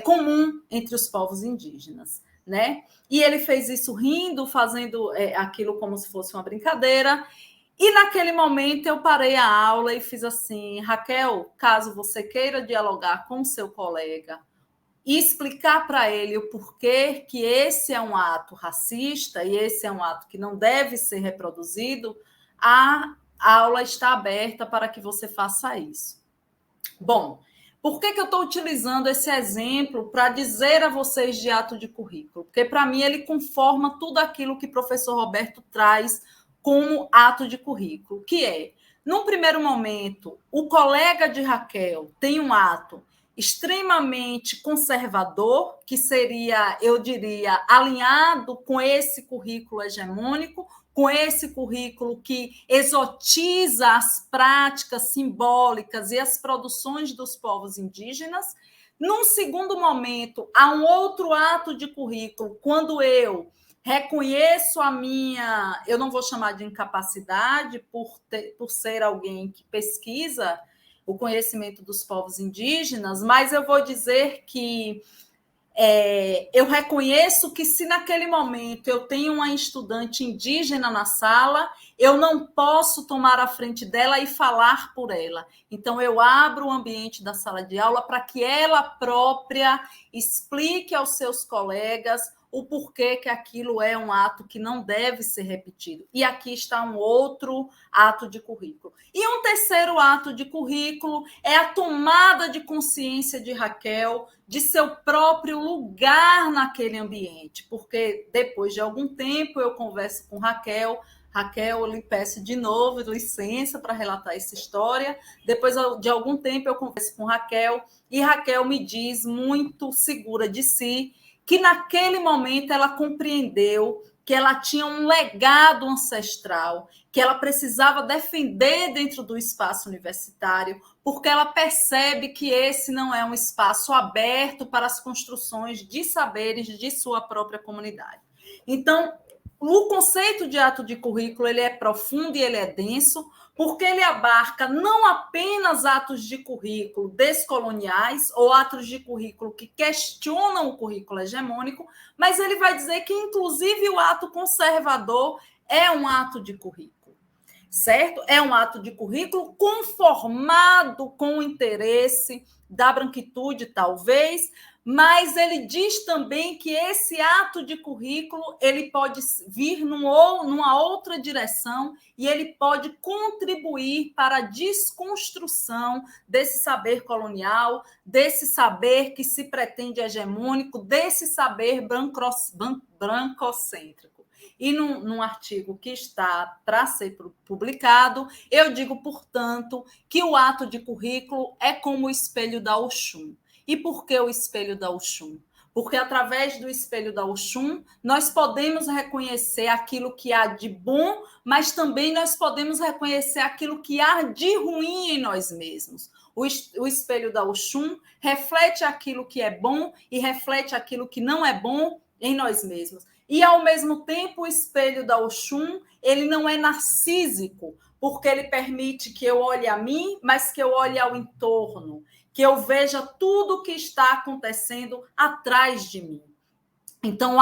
comum entre os povos indígenas, né? E ele fez isso rindo, fazendo aquilo como se fosse uma brincadeira. E naquele momento eu parei a aula e fiz assim: Raquel, caso você queira dialogar com o seu colega e explicar para ele o porquê que esse é um ato racista e esse é um ato que não deve ser reproduzido, a aula está aberta para que você faça isso. Bom, por que eu estou utilizando esse exemplo para dizer a vocês de ato de currículo? Porque, para mim, ele conforma tudo aquilo que o professor Roberto traz como ato de currículo, que é, num primeiro momento, o colega de Raquel tem um ato extremamente conservador, que seria, eu diria, alinhado com esse currículo hegemônico, com esse currículo que exotiza as práticas simbólicas e as produções dos povos indígenas. Num segundo momento, há um outro ato de currículo, quando eu reconheço a minha, eu não vou chamar de incapacidade por ser alguém que pesquisa o conhecimento dos povos indígenas, mas eu vou dizer que eu reconheço que se naquele momento eu tenho uma estudante indígena na sala, eu não posso tomar a frente dela e falar por ela. Então, eu abro o ambiente da sala de aula para que ela própria explique aos seus colegas o porquê que aquilo é um ato que não deve ser repetido. E aqui está um outro ato de currículo. E um terceiro ato de currículo é a tomada de consciência de Raquel de seu próprio lugar naquele ambiente, porque depois de algum tempo eu converso com Raquel, eu lhe peço de novo licença para relatar essa história. Depois de algum tempo eu converso com Raquel e Raquel me diz, muito segura de si, que naquele momento ela compreendeu que ela tinha um legado ancestral, que ela precisava defender dentro do espaço universitário, porque ela percebe que esse não é um espaço aberto para as construções de saberes de sua própria comunidade. Então, o conceito de ato de currículo ele é profundo e ele é denso, porque ele abarca não apenas atos de currículo descoloniais ou atos de currículo que questionam o currículo hegemônico, mas ele vai dizer que, inclusive, o ato conservador é um ato de currículo, certo? É um ato de currículo conformado com o interesse da branquitude, talvez, mas ele diz também que esse ato de currículo ele pode vir numa outra direção e ele pode contribuir para a desconstrução desse saber colonial, desse saber que se pretende hegemônico, desse saber brancocêntrico. E num artigo que está para ser publicado, eu digo, portanto, que o ato de currículo é como o espelho da Oxum. E por que o espelho da Oxum? Porque através do espelho da Oxum, nós podemos reconhecer aquilo que há de bom, mas também nós podemos reconhecer aquilo que há de ruim em nós mesmos. O espelho da Oxum reflete aquilo que é bom e reflete aquilo que não é bom em nós mesmos. E, ao mesmo tempo, o espelho da Oxum, ele não é narcísico, porque ele permite que eu olhe a mim, mas que eu olhe ao entorno, que eu veja tudo o que está acontecendo atrás de mim. Então,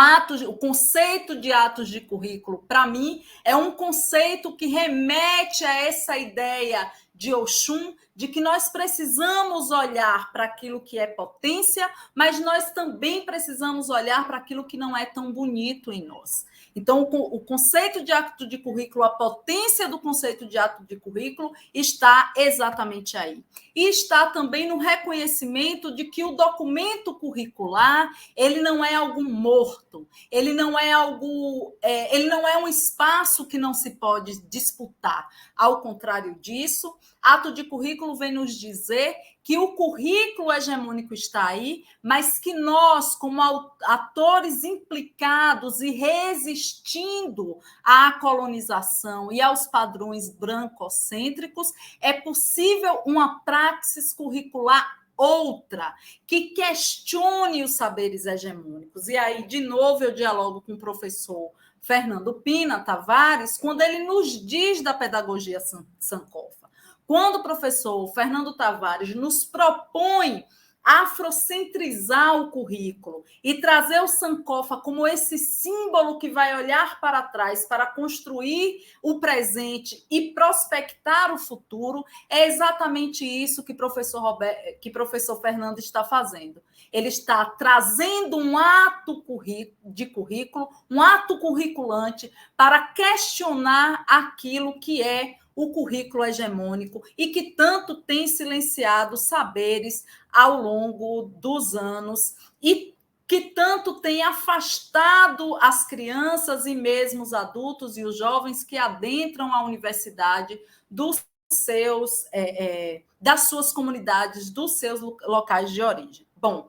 o conceito de atos de currículo, para mim, é um conceito que remete a essa ideia de Oxum, de que nós precisamos olhar para aquilo que é potência, mas nós também precisamos olhar para aquilo que não é tão bonito em nós. Então, o conceito de ato de currículo, a potência do conceito de ato de currículo está exatamente aí. E está também no reconhecimento de que o documento curricular, ele não é algo morto, ele não é um espaço que não se pode disputar. Ao contrário disso, ato de currículo vem nos dizer que o currículo hegemônico está aí, mas que nós, como atores implicados e resistindo à colonização e aos padrões brancocêntricos, é possível uma praxis curricular outra, que questione os saberes hegemônicos. E aí, de novo, eu dialogo com o professor Fernando Pina Tavares, quando ele nos diz da pedagogia Sankofa. Quando o professor Fernando Tavares nos propõe afrocentrizar o currículo e trazer o Sankofa como esse símbolo que vai olhar para trás para construir o presente e prospectar o futuro, é exatamente isso que o professor Fernando está fazendo. Ele está trazendo um ato de currículo, um ato curriculante para questionar aquilo que é o currículo hegemônico e que tanto tem silenciado saberes ao longo dos anos e que tanto tem afastado as crianças e mesmo os adultos e os jovens que adentram a universidade das suas comunidades, dos seus locais de origem. Bom,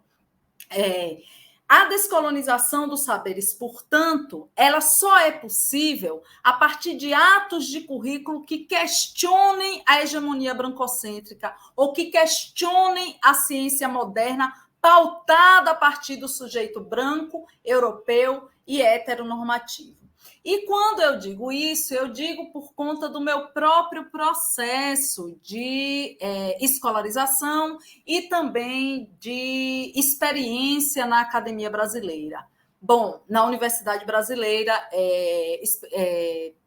a descolonização dos saberes, portanto, ela só é possível a partir de atos de currículo que questionem a hegemonia brancocêntrica ou que questionem a ciência moderna pautada a partir do sujeito branco, europeu e heteronormativo. E quando eu digo isso, eu digo por conta do meu próprio processo de escolarização e também de experiência na academia brasileira. Bom, na Universidade Brasileira,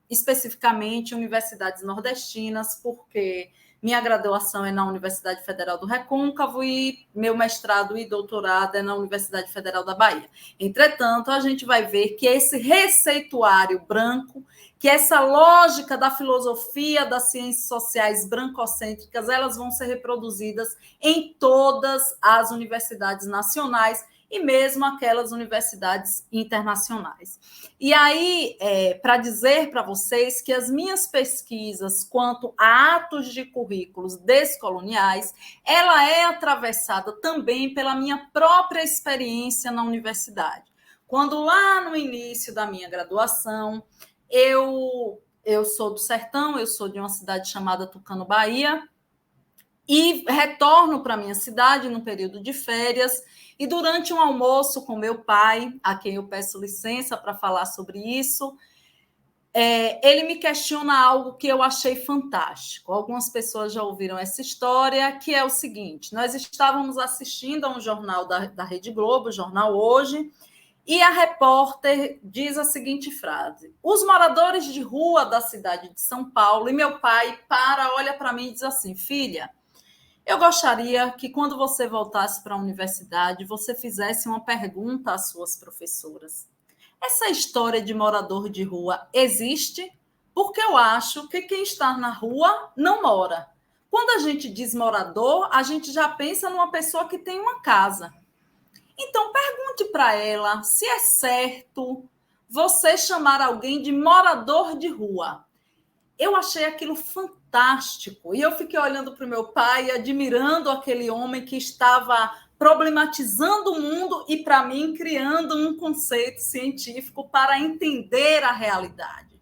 especificamente universidades nordestinas, porque minha graduação é na Universidade Federal do Recôncavo e meu mestrado e doutorado é na Universidade Federal da Bahia. Entretanto, a gente vai ver que esse receituário branco, que essa lógica da filosofia das ciências sociais brancocêntricas, elas vão ser reproduzidas em todas as universidades nacionais e mesmo aquelas universidades internacionais. E aí, para dizer para vocês que as minhas pesquisas quanto a atos de currículos descoloniais, ela é atravessada também pela minha própria experiência na universidade. quando lá no início da minha graduação, eu sou do sertão, eu sou de uma cidade chamada Tucano, Bahia, e retorno para minha cidade no período de férias, e durante um almoço com meu pai, a quem eu peço licença para falar sobre isso, ele me questiona algo que eu achei fantástico. Algumas pessoas já ouviram essa história, que é o seguinte: nós estávamos assistindo a um jornal da Rede Globo, o Jornal Hoje, e a repórter diz a seguinte frase: os moradores de rua da cidade de São Paulo, e meu pai olha para mim e diz assim: filha, eu gostaria que quando você voltasse para a universidade, você fizesse uma pergunta às suas professoras. Essa história de morador de rua existe? Porque eu acho que quem está na rua não mora. Quando a gente diz morador, a gente já pensa numa pessoa que tem uma casa. Então, pergunte para ela se é certo você chamar alguém de morador de rua. Eu achei aquilo fantástico. E eu fiquei olhando para o meu pai, admirando aquele homem que estava problematizando o mundo e, para mim, criando um conceito científico para entender a realidade.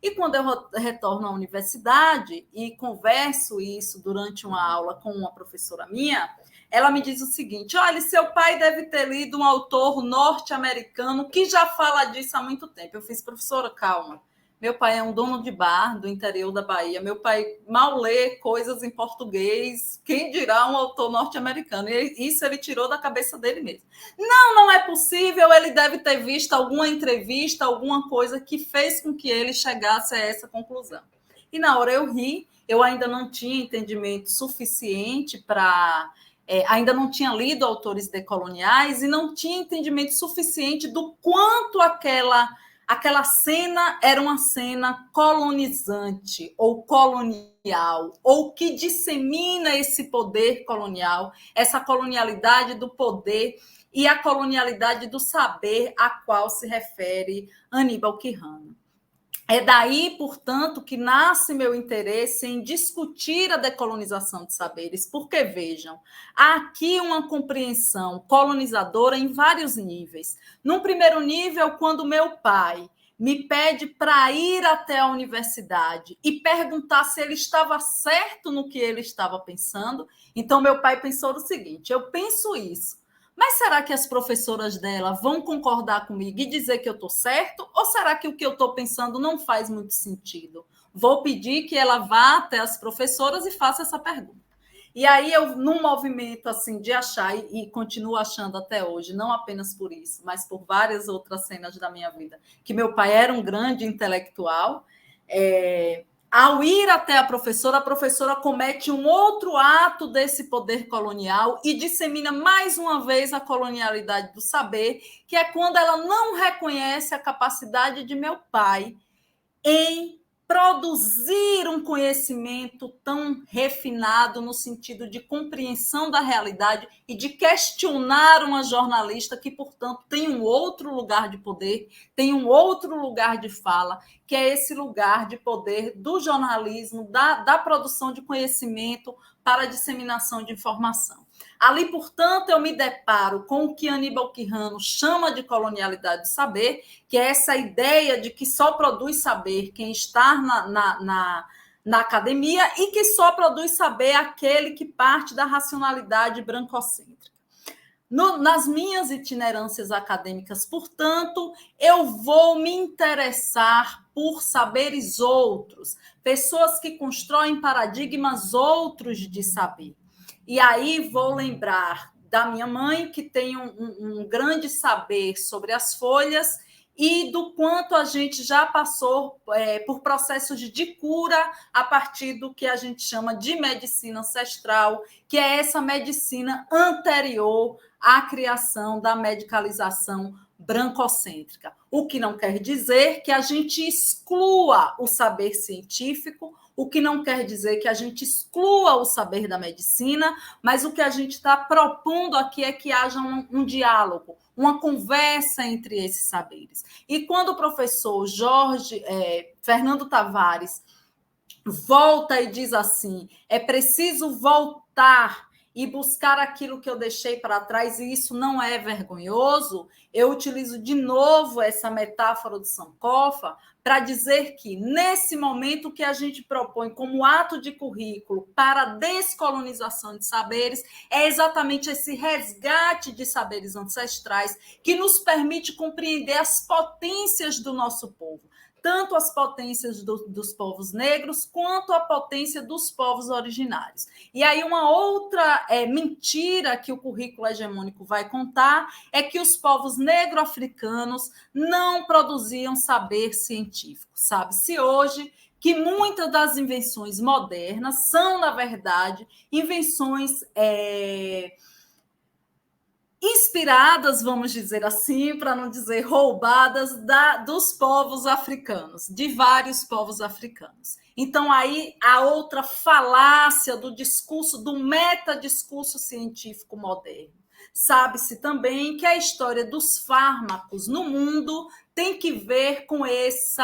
E quando eu retorno à universidade e converso isso durante uma aula com uma professora minha, ela me diz o seguinte: olha, seu pai deve ter lido um autor norte-americano que já fala disso há muito tempo. Eu fiz: professora, calma. Meu pai é um dono de bar do interior da Bahia. Meu pai mal lê coisas em português. Quem dirá um autor norte-americano? E isso ele tirou da cabeça dele mesmo. Não é possível. Ele deve ter visto alguma entrevista, alguma coisa que fez com que ele chegasse a essa conclusão. E na hora eu ri. Eu ainda não tinha entendimento suficiente para... ainda não tinha lido autores decoloniais e não tinha entendimento suficiente do quanto aquela cena era uma cena colonizante ou colonial, ou que dissemina esse poder colonial, essa colonialidade do poder e a colonialidade do saber a qual se refere Aníbal Quijano. É daí, portanto, que nasce meu interesse em discutir a decolonização de saberes, porque, vejam, há aqui uma compreensão colonizadora em vários níveis. Num primeiro nível, quando meu pai me pede para ir até a universidade e perguntar se ele estava certo no que ele estava pensando, então meu pai pensou o seguinte: eu penso isso, mas será que as professoras dela vão concordar comigo e dizer que eu estou certo? Ou será que o que eu estou pensando não faz muito sentido? Vou pedir que ela vá até as professoras e faça essa pergunta. E aí eu, num movimento assim de achar, e continuo achando até hoje, não apenas por isso, mas por várias outras cenas da minha vida, que meu pai era um grande intelectual, ao ir até a professora comete um outro ato desse poder colonial e dissemina mais uma vez a colonialidade do saber, que é quando ela não reconhece a capacidade de meu pai em produzir um conhecimento tão refinado no sentido de compreensão da realidade e de questionar uma jornalista que, portanto, tem um outro lugar de poder, tem um outro lugar de fala, que é esse lugar de poder do jornalismo, da produção de conhecimento para a disseminação de informação. Ali, portanto, eu me deparo com o que Aníbal Quijano chama de colonialidade do saber, que é essa ideia de que só produz saber quem está na academia e que só produz saber aquele que parte da racionalidade brancocêntrica. Nas minhas itinerâncias acadêmicas, portanto, eu vou me interessar por saberes outros, pessoas que constroem paradigmas outros de saber. E aí vou lembrar da minha mãe, que tem um grande saber sobre as folhas e do quanto a gente já passou por processos de cura a partir do que a gente chama de medicina ancestral, que é essa medicina anterior à criação da medicalização brancocêntrica. O que não quer dizer que a gente exclua o saber científico, o que não quer dizer que a gente exclua o saber da medicina, mas o que a gente está propondo aqui é que haja um diálogo, uma conversa entre esses saberes. E quando o professor Fernando Tavares volta e diz assim: é preciso voltar e buscar aquilo que eu deixei para trás, e isso não é vergonhoso, eu utilizo de novo essa metáfora do Sankofa para dizer que, nesse momento que a gente propõe como ato de currículo para a descolonização de saberes, é exatamente esse resgate de saberes ancestrais que nos permite compreender as potências do nosso povo, tanto as potências dos povos negros quanto a potência dos povos originários. E aí uma outra mentira que o currículo hegemônico vai contar é que os povos negro-africanos não produziam saber científico. Sabe-se hoje que muitas das invenções modernas são, na verdade, invenções inspiradas, vamos dizer assim, para não dizer roubadas, dos povos africanos, de vários povos africanos. Então, aí, a outra falácia do discurso, do metadiscurso científico moderno. Sabe-se também que a história dos fármacos no mundo tem que ver com esse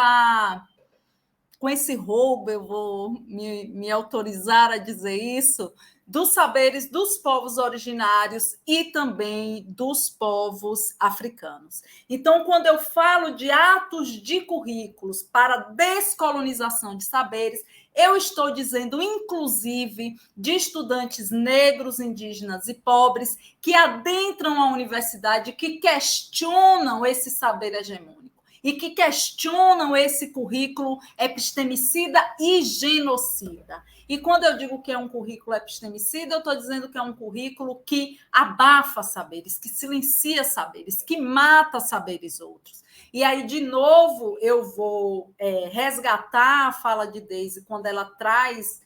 roubo, eu vou me autorizar a dizer isso, dos saberes dos povos originários e também dos povos africanos. Então, quando eu falo de atos de currículos para descolonização de saberes, eu estou dizendo, inclusive, de estudantes negros, indígenas e pobres que adentram a universidade, que questionam esse saber hegemônico e que questionam esse currículo epistemicida e genocida. E quando eu digo que é um currículo epistemicida, eu estou dizendo que é um currículo que abafa saberes, que silencia saberes, que mata saberes outros. E aí, de novo, eu vou resgatar a fala de Daisy quando ela traz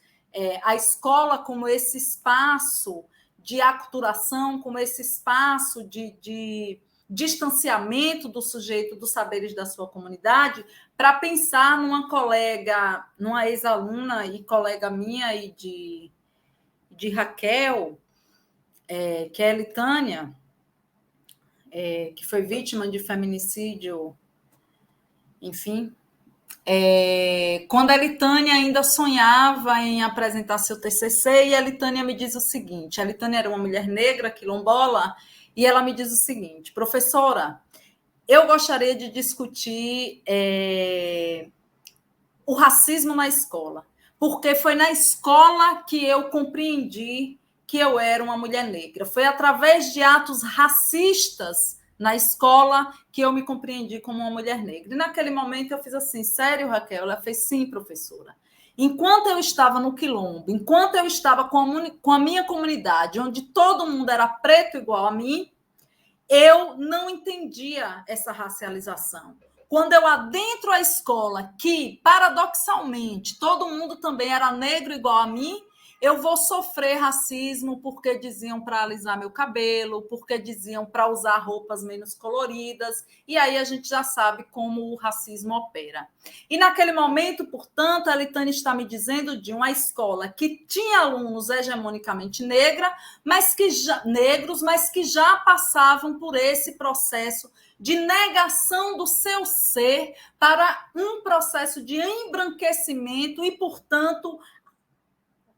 a escola como esse espaço de aculturação, como esse espaço de distanciamento do sujeito dos saberes da sua comunidade, para pensar numa colega, numa ex-aluna e colega minha e de Raquel, que é a Elitânia, que foi vítima de feminicídio, enfim. Quando a Elitânia ainda sonhava em apresentar seu TCC, e a Elitânia me diz o seguinte, a Elitânia era uma mulher negra, quilombola, e ela me diz o seguinte: professora, eu gostaria de discutir o racismo na escola, porque foi na escola que eu compreendi que eu era uma mulher negra. Foi através de atos racistas na escola que eu me compreendi como uma mulher negra. E naquele momento eu fiz assim: sério, Raquel? Ela fez: sim, professora. Enquanto eu estava no Quilombo, enquanto eu estava com a minha comunidade, onde todo mundo era preto igual a mim, eu não entendia essa racialização. Quando eu adentro a escola, que, paradoxalmente, todo mundo também era negro igual a mim, eu vou sofrer racismo porque diziam para alisar meu cabelo, porque diziam para usar roupas menos coloridas, e aí a gente já sabe como o racismo opera. E naquele momento, portanto, a Elitânia está me dizendo de uma escola que tinha alunos hegemonicamente negros, mas que já passavam por esse processo de negação do seu ser para um processo de embranquecimento e, portanto,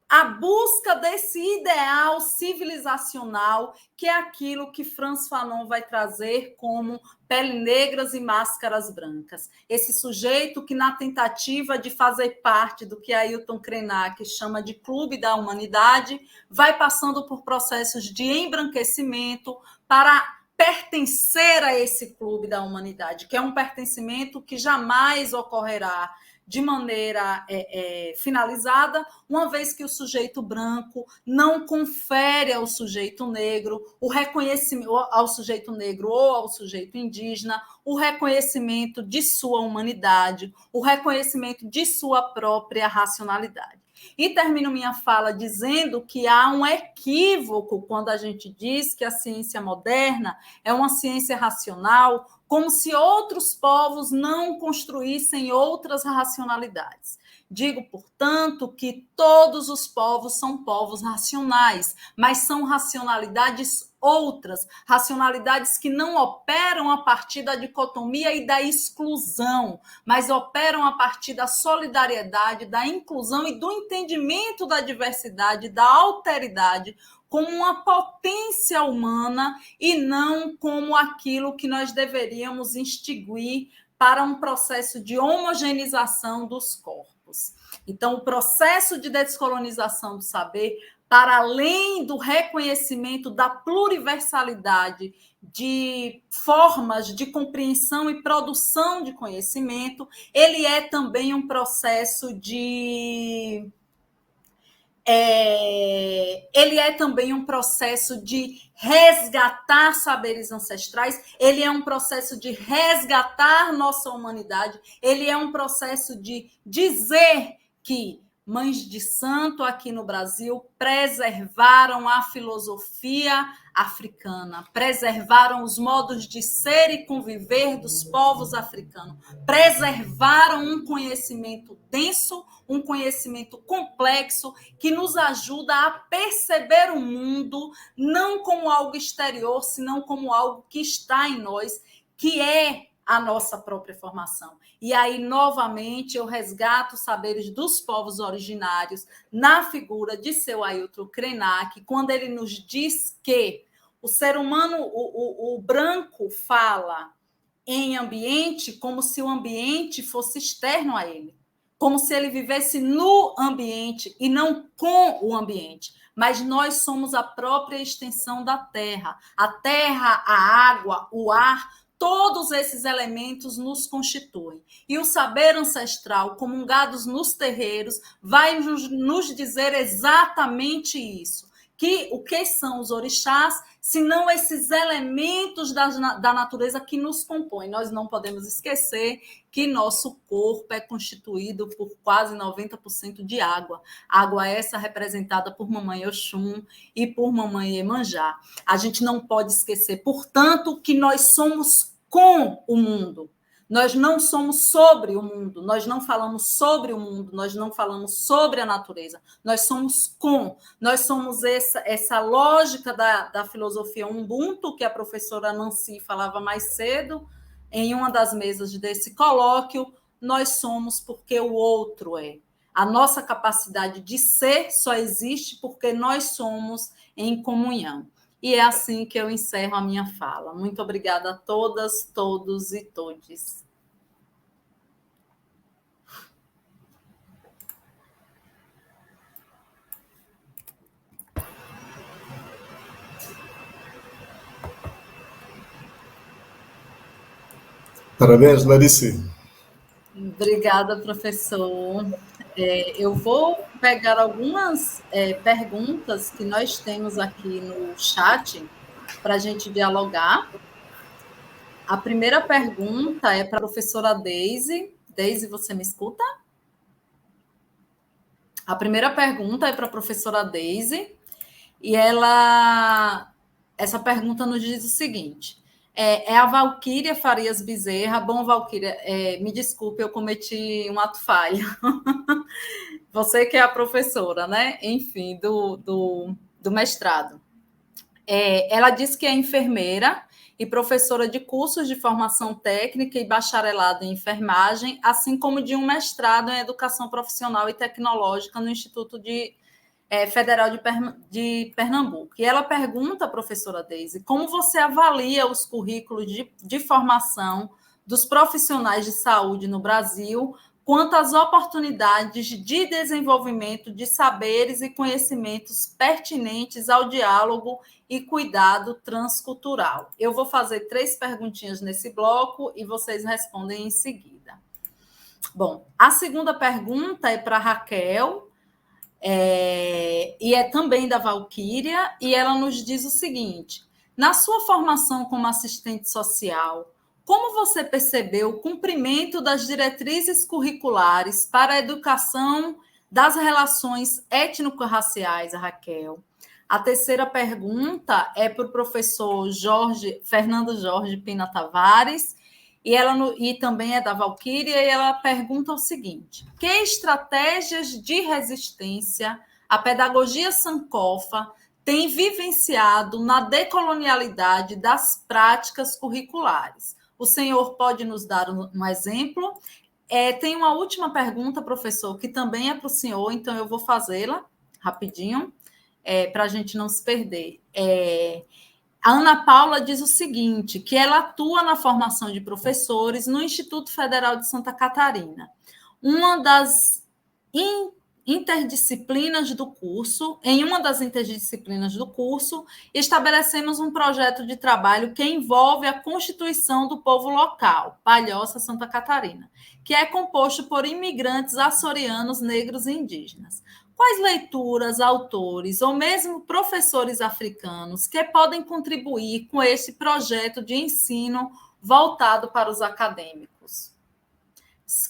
a busca desse ideal civilizacional, que é aquilo que Frantz Fanon vai trazer como pele negras e máscaras brancas. Esse sujeito que, na tentativa de fazer parte do que Ailton Krenak chama de clube da humanidade, vai passando por processos de embranquecimento para pertencer a esse clube da humanidade, que é um pertencimento que jamais ocorrerá de maneira finalizada, uma vez que o sujeito branco não confere ao sujeito negro o reconhecimento, ao sujeito negro ou ao sujeito indígena, o reconhecimento de sua humanidade, o reconhecimento de sua própria racionalidade. E termino minha fala dizendo que há um equívoco quando a gente diz que a ciência moderna é uma ciência racional, como se outros povos não construíssem outras racionalidades. Digo, portanto, que todos os povos são povos racionais, mas são racionalidades outras, racionalidades que não operam a partir da dicotomia e da exclusão, mas operam a partir da solidariedade, da inclusão e do entendimento da diversidade, da alteridade, como uma potência humana e não como aquilo que nós deveríamos extinguir para um processo de homogeneização dos corpos. Então, o processo de descolonização do saber, para além do reconhecimento da pluriversalidade de formas de compreensão e produção de conhecimento, ele é também um processo de... ele é também um processo de resgatar saberes ancestrais, ele é um processo de resgatar nossa humanidade, ele é um processo de dizer que mães de santo aqui no Brasil preservaram a filosofia africana, preservaram os modos de ser e conviver dos povos africanos, preservaram um conhecimento denso, um conhecimento complexo que nos ajuda a perceber o mundo não como algo exterior, senão como algo que está em nós, que é a nossa própria formação. E aí, novamente, eu resgato os saberes dos povos originários na figura de seu Ailton Krenak, quando ele nos diz que o ser humano, o branco, fala em ambiente como se o ambiente fosse externo a ele, como se ele vivesse no ambiente e não com o ambiente. Mas nós somos a própria extensão da terra. A terra, a água, o ar, todos esses elementos nos constituem. E o saber ancestral, comungados nos terreiros, vai nos dizer exatamente isso. Que o que são os orixás, senão esses elementos da natureza que nos compõem. Nós não podemos esquecer que nosso corpo é constituído por quase 90% de água. Água essa representada por Mamãe Oxum e por Mamãe Iemanjá. A gente não pode esquecer, portanto, que nós somos com o mundo. Nós não somos sobre o mundo, nós não falamos sobre o mundo, nós não falamos sobre a natureza, nós somos com. Nós somos essa lógica da filosofia Ubuntu, que a professora Nancy falava mais cedo, em uma das mesas desse colóquio. Nós somos porque o outro é. A nossa capacidade de ser só existe porque nós somos em comunhão. E é assim que eu encerro a minha fala. Muito obrigada a todas, todos e todes. Parabéns, Larice. Obrigada, professor. Eu vou pegar algumas perguntas que nós temos aqui no chat para a gente dialogar. A primeira pergunta é para a professora Deise. Deise, você me escuta? A primeira pergunta é para a professora Deise, e essa pergunta nos diz o seguinte: é a Valquíria Farias Bezerra. Bom, Valquíria, me desculpe, eu cometi um ato falho. Você que é a professora, né? Enfim, do mestrado. Ela diz que é enfermeira e professora de cursos de formação técnica e bacharelado em enfermagem, assim como de um mestrado em educação profissional e tecnológica no Instituto Federal de Pernambuco. E ela pergunta, professora Deise, como você avalia os currículos de formação dos profissionais de saúde no Brasil quanto às oportunidades de desenvolvimento de saberes e conhecimentos pertinentes ao diálogo e cuidado transcultural. Eu vou fazer 3 perguntinhas nesse bloco e vocês respondem em seguida. Bom, a segunda pergunta é para a Raquel, e é também da Valquíria, e ela nos diz o seguinte: na sua formação como assistente social, como você percebeu o cumprimento das diretrizes curriculares para a educação das relações étnico-raciais, Raquel? A terceira pergunta é para o professor Fernando Jorge Pina Tavares, e também é da Valquíria, e ela pergunta o seguinte: que estratégias de resistência a pedagogia sankofa tem vivenciado na decolonialidade das práticas curriculares? O senhor pode nos dar um exemplo? Tem uma última pergunta, professor, que também é para o senhor, então eu vou fazê-la rapidinho, para a gente não se perder. A Ana Paula diz o seguinte, que ela atua na formação de professores no Instituto Federal de Santa Catarina. Uma das interdisciplinas do curso, estabelecemos um projeto de trabalho que envolve a constituição do povo local, Palhoça, Santa Catarina, que é composto por imigrantes açorianos, negros e indígenas. Quais leituras, autores ou mesmo professores africanos que podem contribuir com esse projeto de ensino voltado para os acadêmicos?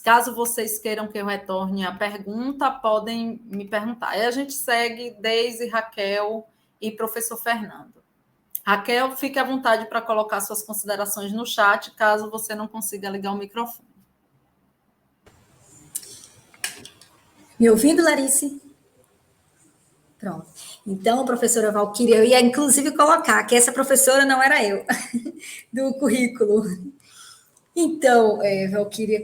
Caso vocês queiram que eu retorne a pergunta, podem me perguntar. Aí a gente segue Deise, Raquel e professor Fernando. Raquel, fique à vontade para colocar suas considerações no chat, caso você não consiga ligar o microfone. Me ouvindo, Larice? Pronto. Então, professora Valquíria, eu ia inclusive colocar que essa professora não era eu, do currículo. Então, Valquíria,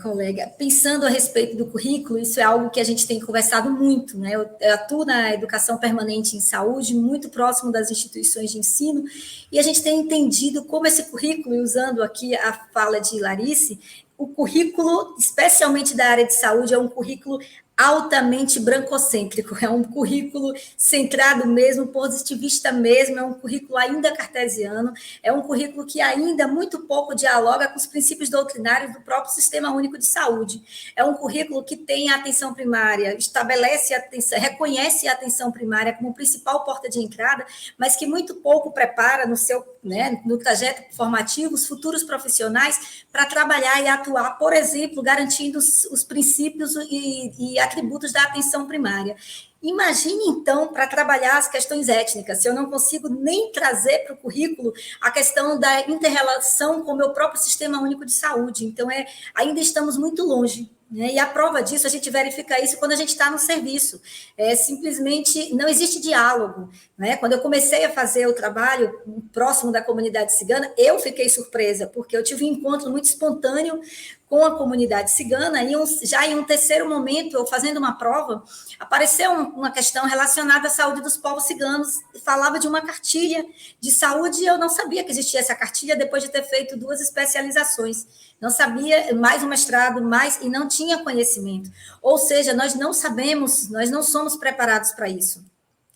colega, pensando a respeito do currículo, isso é algo que a gente tem conversado muito, né? Eu atuo na educação permanente em saúde, muito próximo das instituições de ensino, e a gente tem entendido como esse currículo, e usando aqui a fala de Larice, o currículo, especialmente da área de saúde, é um currículo altamente brancocêntrico, é um currículo centrado mesmo, positivista mesmo, é um currículo ainda cartesiano, é um currículo que ainda muito pouco dialoga com os princípios doutrinários do próprio Sistema Único de Saúde. É um currículo que tem a atenção primária, estabelece a atenção, reconhece a atenção primária como principal porta de entrada, mas que muito pouco prepara no seu, né, no trajeto formativo os futuros profissionais para trabalhar e atuar, por exemplo, garantindo os princípios e atributos da atenção primária. Imagine, então, para trabalhar as questões étnicas, se eu não consigo nem trazer para o currículo a questão da inter-relação com o meu próprio Sistema Único de Saúde. Então, ainda estamos muito longe. Né? E a prova disso, a gente verifica isso quando a gente está no serviço. Simplesmente não existe diálogo. Né? Quando eu comecei a fazer o trabalho próximo da comunidade cigana, eu fiquei surpresa, porque eu tive um encontro muito espontâneo com a comunidade cigana, e já em um terceiro momento, eu fazendo uma prova, apareceu uma questão relacionada à saúde dos povos ciganos, falava de uma cartilha de saúde, e eu não sabia que existia essa cartilha depois de ter feito 2 especializações. Não sabia, mais um mestrado, e não tinha conhecimento. Ou seja, nós não sabemos, nós não somos preparados para isso.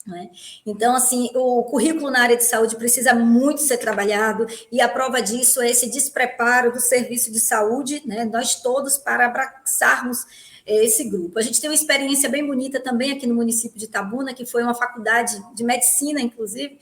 Né? Então, assim, o currículo na área de saúde precisa muito ser trabalhado, e a prova disso é esse despreparo do serviço de saúde, né? Nós todos, para abraçarmos esse grupo. A gente tem uma experiência bem bonita também aqui no município de Itabuna, que foi uma faculdade de medicina, inclusive,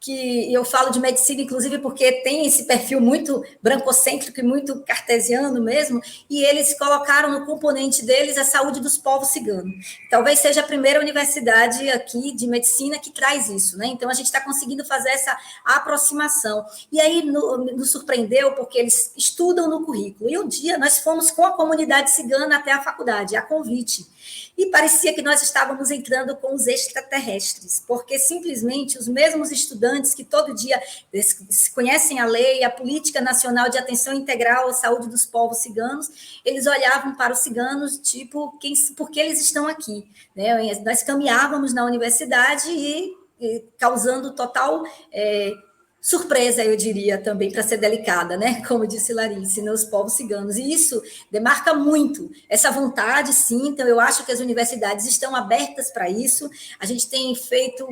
que eu falo de medicina, inclusive, porque tem esse perfil muito brancocêntrico e muito cartesiano mesmo, e eles colocaram no componente deles a saúde dos povos ciganos. Talvez seja a primeira universidade aqui de medicina que traz isso, né? Então, a gente está conseguindo fazer essa aproximação. E aí, nos surpreendeu, porque eles estudam no currículo. E um dia, nós fomos com a comunidade cigana até a faculdade, a convite. E parecia que nós estávamos entrando com os extraterrestres, porque simplesmente os mesmos estudantes que todo dia conhecem a lei, a Política Nacional de Atenção Integral à Saúde dos Povos Ciganos, eles olhavam para os ciganos, tipo, por que eles estão aqui? Né? Nós caminhávamos na universidade e causando total surpresa, eu diria também, para ser delicada, né? Como disse Larice, nos povos ciganos. E isso demarca muito essa vontade, sim. Então, eu acho que as universidades estão abertas para isso. A gente tem feito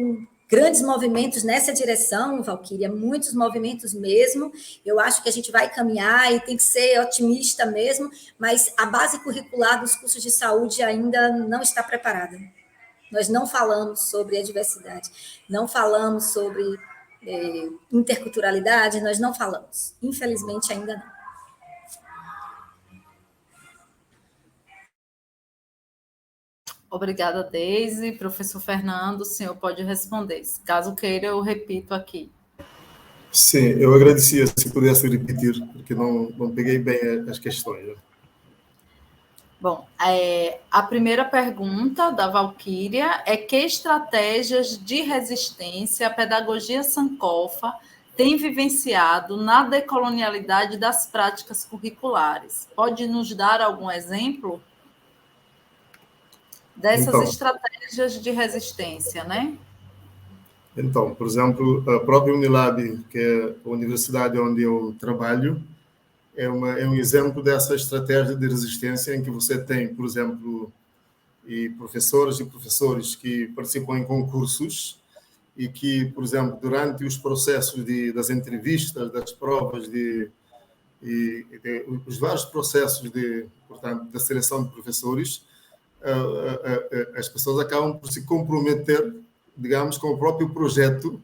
grandes movimentos nessa direção, Valquíria, muitos movimentos mesmo. Eu acho que a gente vai caminhar e tem que ser otimista mesmo, mas a base curricular dos cursos de saúde ainda não está preparada. Nós não falamos sobre a diversidade, não falamos sobre interculturalidade, nós não falamos. Infelizmente, ainda não. Obrigada, Deise. Professor Fernando, o senhor pode responder. Caso queira, eu repito aqui. Sim, eu agradecia se pudesse repetir, porque não peguei bem as questões. Bom, a primeira pergunta da Valquíria é: que estratégias de resistência a pedagogia Sankofa tem vivenciado na decolonialidade das práticas curriculares? Pode nos dar algum exemplo dessas Então, estratégias de resistência, né? então, por exemplo, a própria Unilab, que é a universidade onde eu trabalho, é um exemplo dessa estratégia de resistência em que você tem, por exemplo, professoras e professores que participam em concursos e que, por exemplo, durante os processos das entrevistas, das provas, os vários processos portanto, da seleção de professores, as pessoas acabam por se comprometer, digamos, com o próprio projeto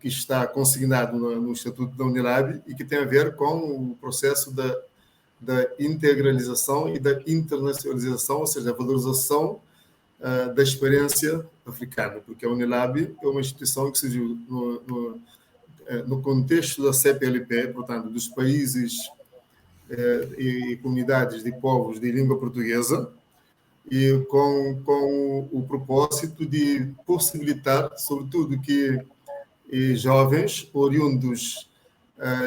que está consignado no Estatuto da Unilab e que tem a ver com o processo da integralização e da internacionalização, ou seja, a valorização da experiência africana, porque a Unilab é uma instituição que surgiu no contexto da CPLP, portanto, dos países e comunidades de povos de língua portuguesa, e com o propósito de possibilitar, sobretudo, que jovens oriundos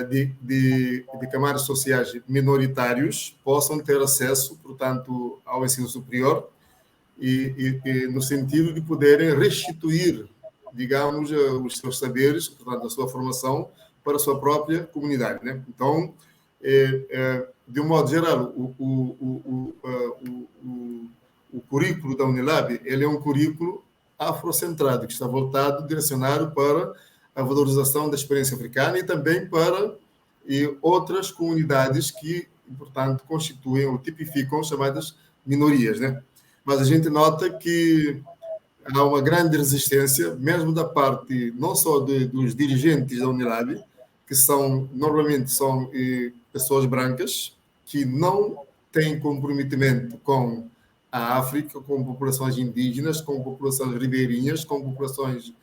de camadas sociais minoritários possam ter acesso, portanto, ao ensino superior e no sentido de poderem restituir, digamos, os seus saberes, portanto, a sua formação para a sua própria comunidade, né? Então, de um modo geral, o currículo da Unilab, ele é um currículo afrocentrado, que está voltado, direcionado para a valorização da experiência africana e também para outras comunidades que, portanto, constituem ou tipificam chamadas minorias, né? Mas a gente nota que há uma grande resistência, mesmo da parte não só dos dirigentes da Unilab, que normalmente são pessoas brancas, que não têm comprometimento com a África, com populações indígenas, com populações ribeirinhas, com populações,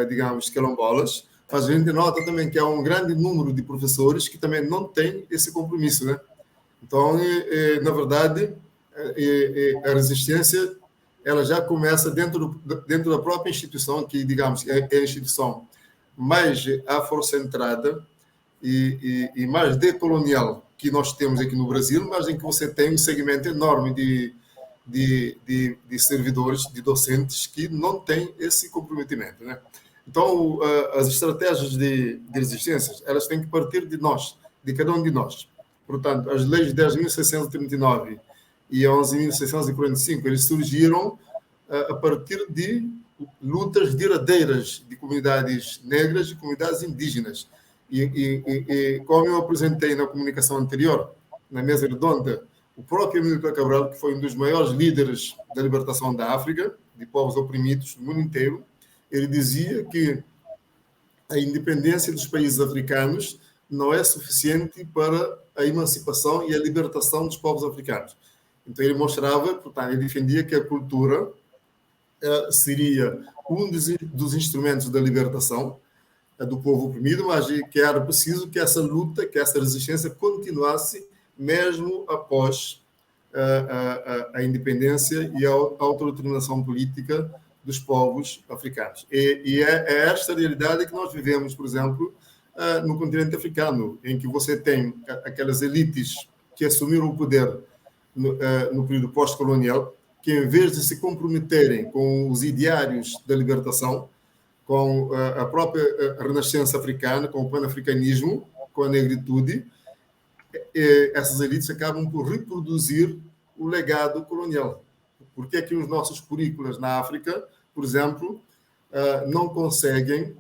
digamos, quilombolas. Mas a gente nota também que há um grande número de professores que também não têm esse compromisso, né? Então, na verdade, a resistência ela já começa dentro da própria instituição, que, digamos, é a instituição mais afrocentrada e mais decolonial que nós temos aqui no Brasil, mas em que você tem um segmento enorme de servidores, de docentes, que não têm esse comprometimento, né? Então, as estratégias de resistência, elas têm que partir de nós, de cada um de nós. Portanto, as leis de 10.639 e 11.645, eles surgiram a partir de lutas verdadeiras de comunidades negras e comunidades indígenas. E como eu apresentei na comunicação anterior, na mesa redonda, o próprio Amílcar Cabral, que foi um dos maiores líderes da libertação da África, de povos oprimidos no mundo inteiro, ele dizia que a independência dos países africanos não é suficiente para a emancipação e a libertação dos povos africanos. Então, ele mostrava, portanto, ele defendia que a cultura seria um dos instrumentos da libertação do povo oprimido, mas que era preciso que essa luta, que essa resistência continuasse mesmo após a independência e a autodeterminação política dos povos africanos. E é esta realidade que nós vivemos, por exemplo, no continente africano, em que você tem aquelas elites que assumiram o poder no período pós-colonial, que em vez de se comprometerem com os ideários da libertação, com a própria renascença africana, com o pan-africanismo, com a negritude, essas elites acabam por reproduzir o legado colonial. Por que é que os nossos currículos na África, por exemplo, não conseguem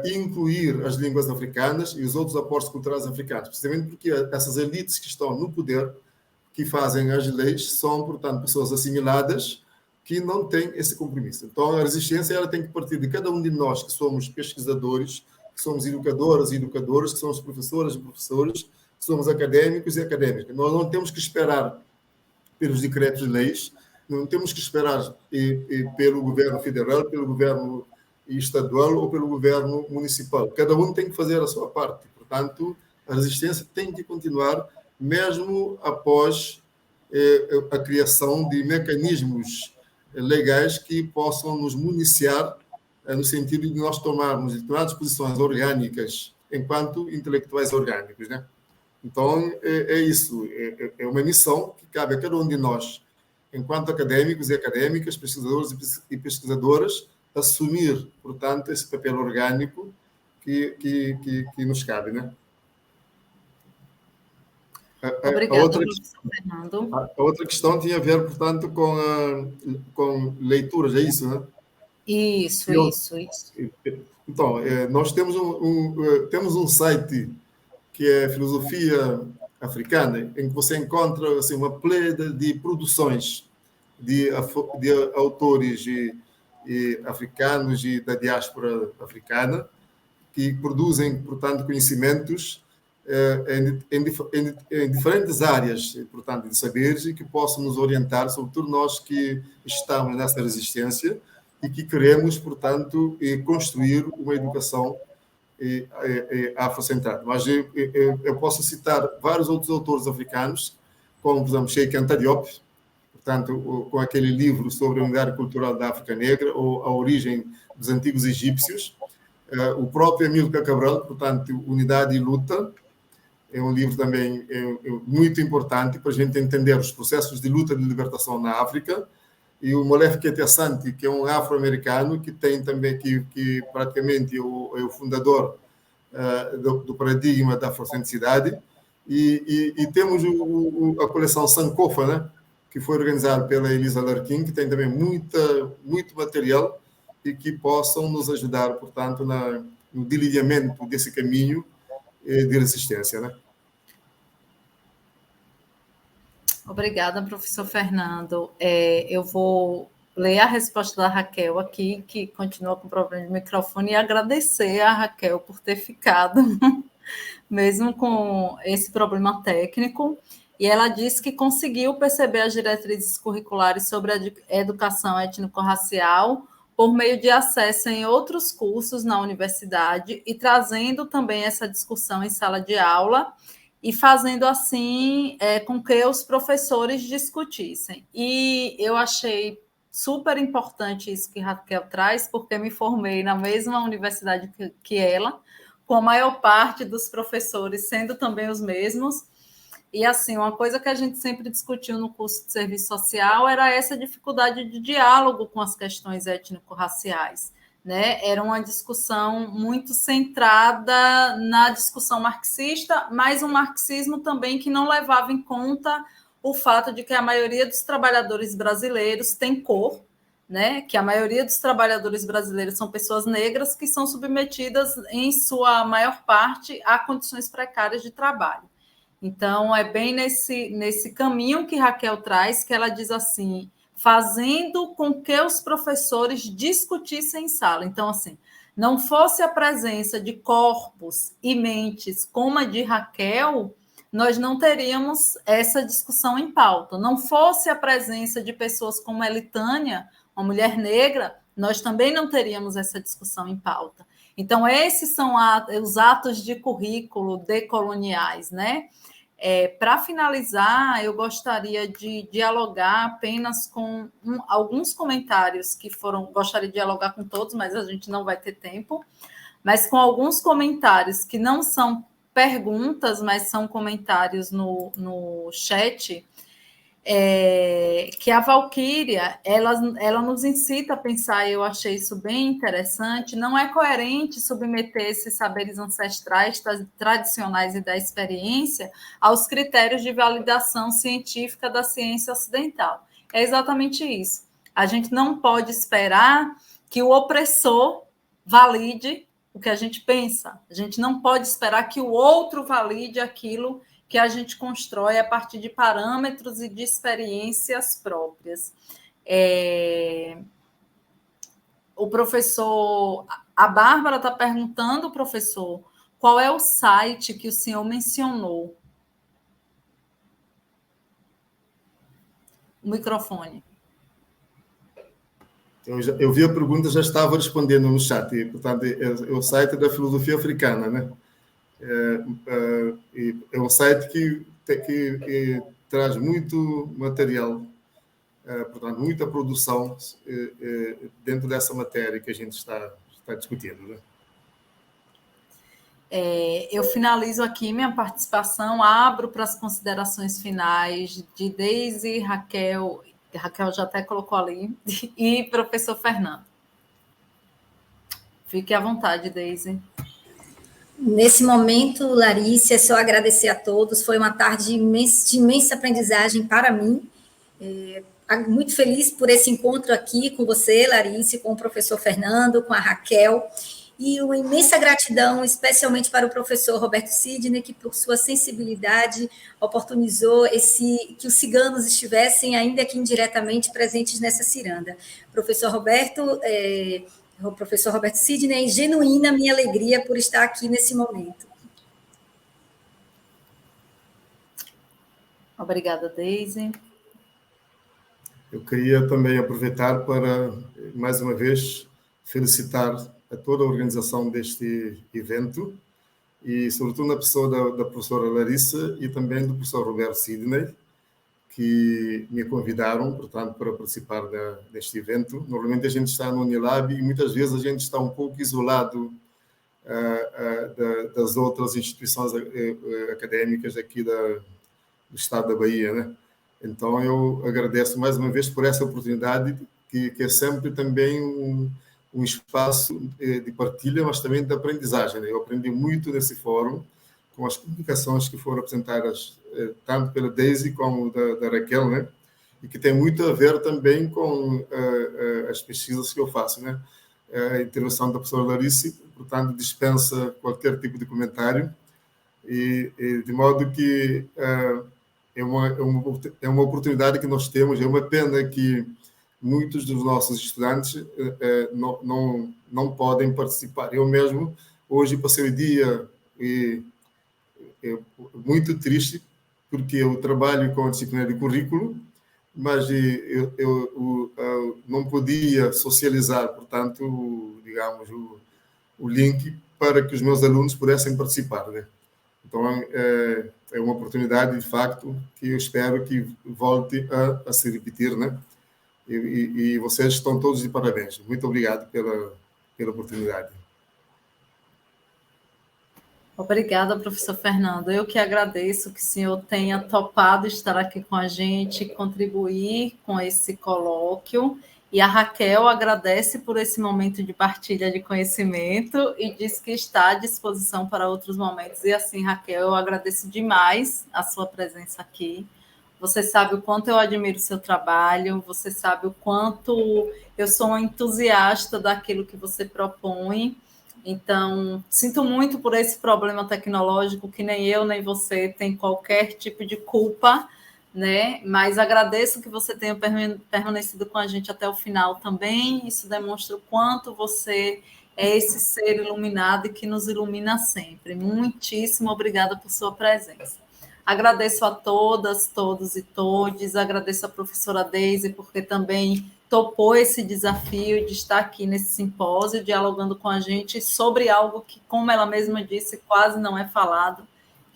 incluir as línguas africanas e os outros aportes culturais africanos? Precisamente porque essas elites que estão no poder, que fazem as leis, são, portanto, pessoas assimiladas que não têm esse compromisso. Então, a resistência ela tem que partir de cada um de nós, que somos pesquisadores, que somos educadoras e educadores, que somos professoras e professores, que somos académicos e académicas. Nós não temos que esperar pelos decretos de leis, não temos que esperar pelo governo federal, pelo governo estadual ou pelo governo municipal. Cada um tem que fazer a sua parte. Portanto, a resistência tem que continuar mesmo após a criação de mecanismos legais que possam nos municiar no sentido de nós tomarmos determinadas posições orgânicas enquanto intelectuais orgânicos, né? Então, é isso, é uma missão que cabe a cada um de nós, enquanto académicos e académicas, pesquisadores e pesquisadoras, assumir, portanto, esse papel orgânico que nos cabe, né? Obrigada, professor Fernando. A outra questão tinha a ver, portanto, com leituras, é isso, né? Isso. Então, nós temos temos um site que é Filosofia Africana, em que você encontra assim, uma pleda de produções de autores africanos e da diáspora africana, que produzem, portanto, conhecimentos em diferentes áreas, portanto, de saberes e que possam nos orientar, sobretudo nós que estamos nessa resistência e que queremos, portanto, construir uma educação afrocentrada. Mas eu posso citar vários outros autores africanos, como, por exemplo, Cheikh Anta Diop, portanto, com aquele livro sobre a unidade cultural da África Negra, ou a origem dos antigos egípcios, o próprio Amílcar Cabral, portanto, Unidade e Luta, é um livro também muito importante para a gente entender os processos de luta de libertação na África, e o Molefe Ketesanti, que é um afro-americano que tem também, que praticamente é o fundador do paradigma da afrocentricidade, e temos a coleção Sankofa, né, que foi organizada pela Elisa Larkin, que tem também muito material e que possam nos ajudar, portanto, no delineamento desse caminho de resistência, né? Obrigada, professor Fernando. Eu vou ler a resposta da Raquel aqui, que continua com problema de microfone, e agradecer a Raquel por ter ficado, mesmo com esse problema técnico. E ela disse que conseguiu perceber as diretrizes curriculares sobre a educação étnico-racial por meio de acesso em outros cursos na universidade e trazendo também essa discussão em sala de aula, e fazendo assim com que os professores discutissem. E eu achei super importante isso que Raquel traz, porque me formei na mesma universidade que ela, com a maior parte dos professores sendo também os mesmos. E, assim, uma coisa que a gente sempre discutiu no curso de serviço social era essa dificuldade de diálogo com as questões étnico-raciais, né? Era uma discussão muito centrada na discussão marxista, mas um marxismo também que não levava em conta o fato de que a maioria dos trabalhadores brasileiros tem cor, né? Que a maioria dos trabalhadores brasileiros são pessoas negras que são submetidas, em sua maior parte, a condições precárias de trabalho. Então, é bem nesse caminho que Raquel traz, que ela diz assim, fazendo com que os professores discutissem em sala. Então, assim, não fosse a presença de corpos e mentes como a de Raquel, nós não teríamos essa discussão em pauta. Não fosse a presença de pessoas como Elitânia, uma mulher negra, nós também não teríamos essa discussão em pauta. Então, esses são os atos de currículo decoloniais, né? Para finalizar, eu gostaria de dialogar apenas com alguns comentários que gostaria de dialogar com todos, mas a gente não vai ter tempo, mas com alguns comentários que não são perguntas, mas são comentários no chat, que a Valquíria, ela nos incita a pensar, e eu achei isso bem interessante, não é coerente submeter esses saberes ancestrais, tradicionais e da experiência aos critérios de validação científica da ciência ocidental. É exatamente isso. A gente não pode esperar que o opressor valide o que a gente pensa. A gente não pode esperar que o outro valide aquilo que a gente constrói a partir de parâmetros e de experiências próprias. O professor, a Bárbara está perguntando, professor, qual é o site que o senhor mencionou? O microfone. Eu vi a pergunta, já estava respondendo no chat, e, portanto, é o site da Filosofia Africana, né? É um site que que traz muito material, portanto, muita produção dentro dessa matéria que a gente está discutindo, né? Eu finalizo aqui minha participação, abro para as considerações finais de Deise, Raquel já até colocou ali, e professor Fernando. Fique à vontade, Deise. Nesse momento, Larissa, é só agradecer a todos. Foi uma tarde de imensa aprendizagem para mim. Muito feliz por esse encontro aqui com você, Larissa, com o professor Fernando, com a Raquel. E uma imensa gratidão, especialmente para o professor Roberto Sidney, que, por sua sensibilidade, oportunizou que os ciganos estivessem, ainda que indiretamente, presentes nessa ciranda. Professor Roberto Sidney, genuína minha alegria por estar aqui nesse momento. Obrigada, Deise. Eu queria também aproveitar para, mais uma vez, felicitar a toda a organização deste evento e, sobretudo, na pessoa da professora Larissa e também do professor Roberto Sidney, que me convidaram, portanto, para participar deste evento. Normalmente a gente está no Unilab e muitas vezes a gente está um pouco isolado das outras instituições académicas aqui do estado da Bahia, né? Então eu agradeço mais uma vez por essa oportunidade, que é sempre também um espaço de partilha, mas também de aprendizagem, né? Eu aprendi muito nesse fórum, com as publicações que foram apresentadas tanto pela Deise como da Raquel, né? E que tem muito a ver também com as pesquisas que eu faço, né? A intervenção da professora Larissa, portanto, dispensa qualquer tipo de comentário, e de modo que é uma oportunidade que nós temos. É uma pena que muitos dos nossos estudantes não podem participar. Eu mesmo, hoje, passei o dia muito triste, porque eu trabalho com a disciplina de currículo, mas eu não podia socializar, portanto, digamos, o link para que os meus alunos pudessem participar, né? Então, é uma oportunidade, de facto, que eu espero que volte a se repetir, né? E vocês estão todos de parabéns. Muito obrigado pela oportunidade. Obrigada, professor Fernando. Eu que agradeço que o senhor tenha topado estar aqui com a gente, contribuir com esse colóquio. E a Raquel agradece por esse momento de partilha de conhecimento e diz que está à disposição para outros momentos. E assim, Raquel, eu agradeço demais a sua presença aqui. Você sabe o quanto eu admiro o seu trabalho, você sabe o quanto eu sou uma entusiasta daquilo que você propõe. Então, sinto muito por esse problema tecnológico, que nem eu nem você tem qualquer tipo de culpa, né? Mas agradeço que você tenha permanecido com a gente até o final também. Isso demonstra o quanto você é esse ser iluminado e que nos ilumina sempre. Muitíssimo obrigada por sua presença. Agradeço a todas, todos e todes. Agradeço a professora Deise, porque também topou esse desafio de estar aqui nesse simpósio, dialogando com a gente sobre algo que, como ela mesma disse, quase não é falado,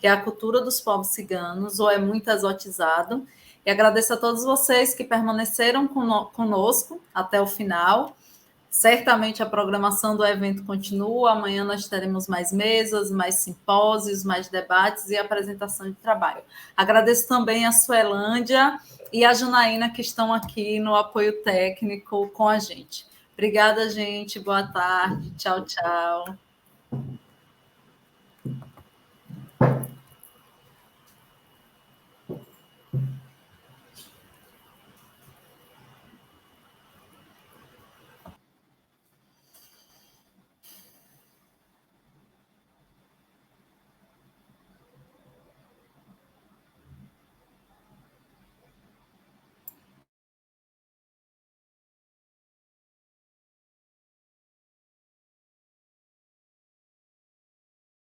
que é a cultura dos povos ciganos, ou é muito exotizado. E agradeço a todos vocês que permaneceram conosco até o final. Certamente a programação do evento continua. Amanhã nós teremos mais mesas, mais simpósios, mais debates e apresentação de trabalho. Agradeço também a Suelândia e a Janaína, que estão aqui no apoio técnico com a gente. Obrigada, gente. Boa tarde. Tchau, tchau.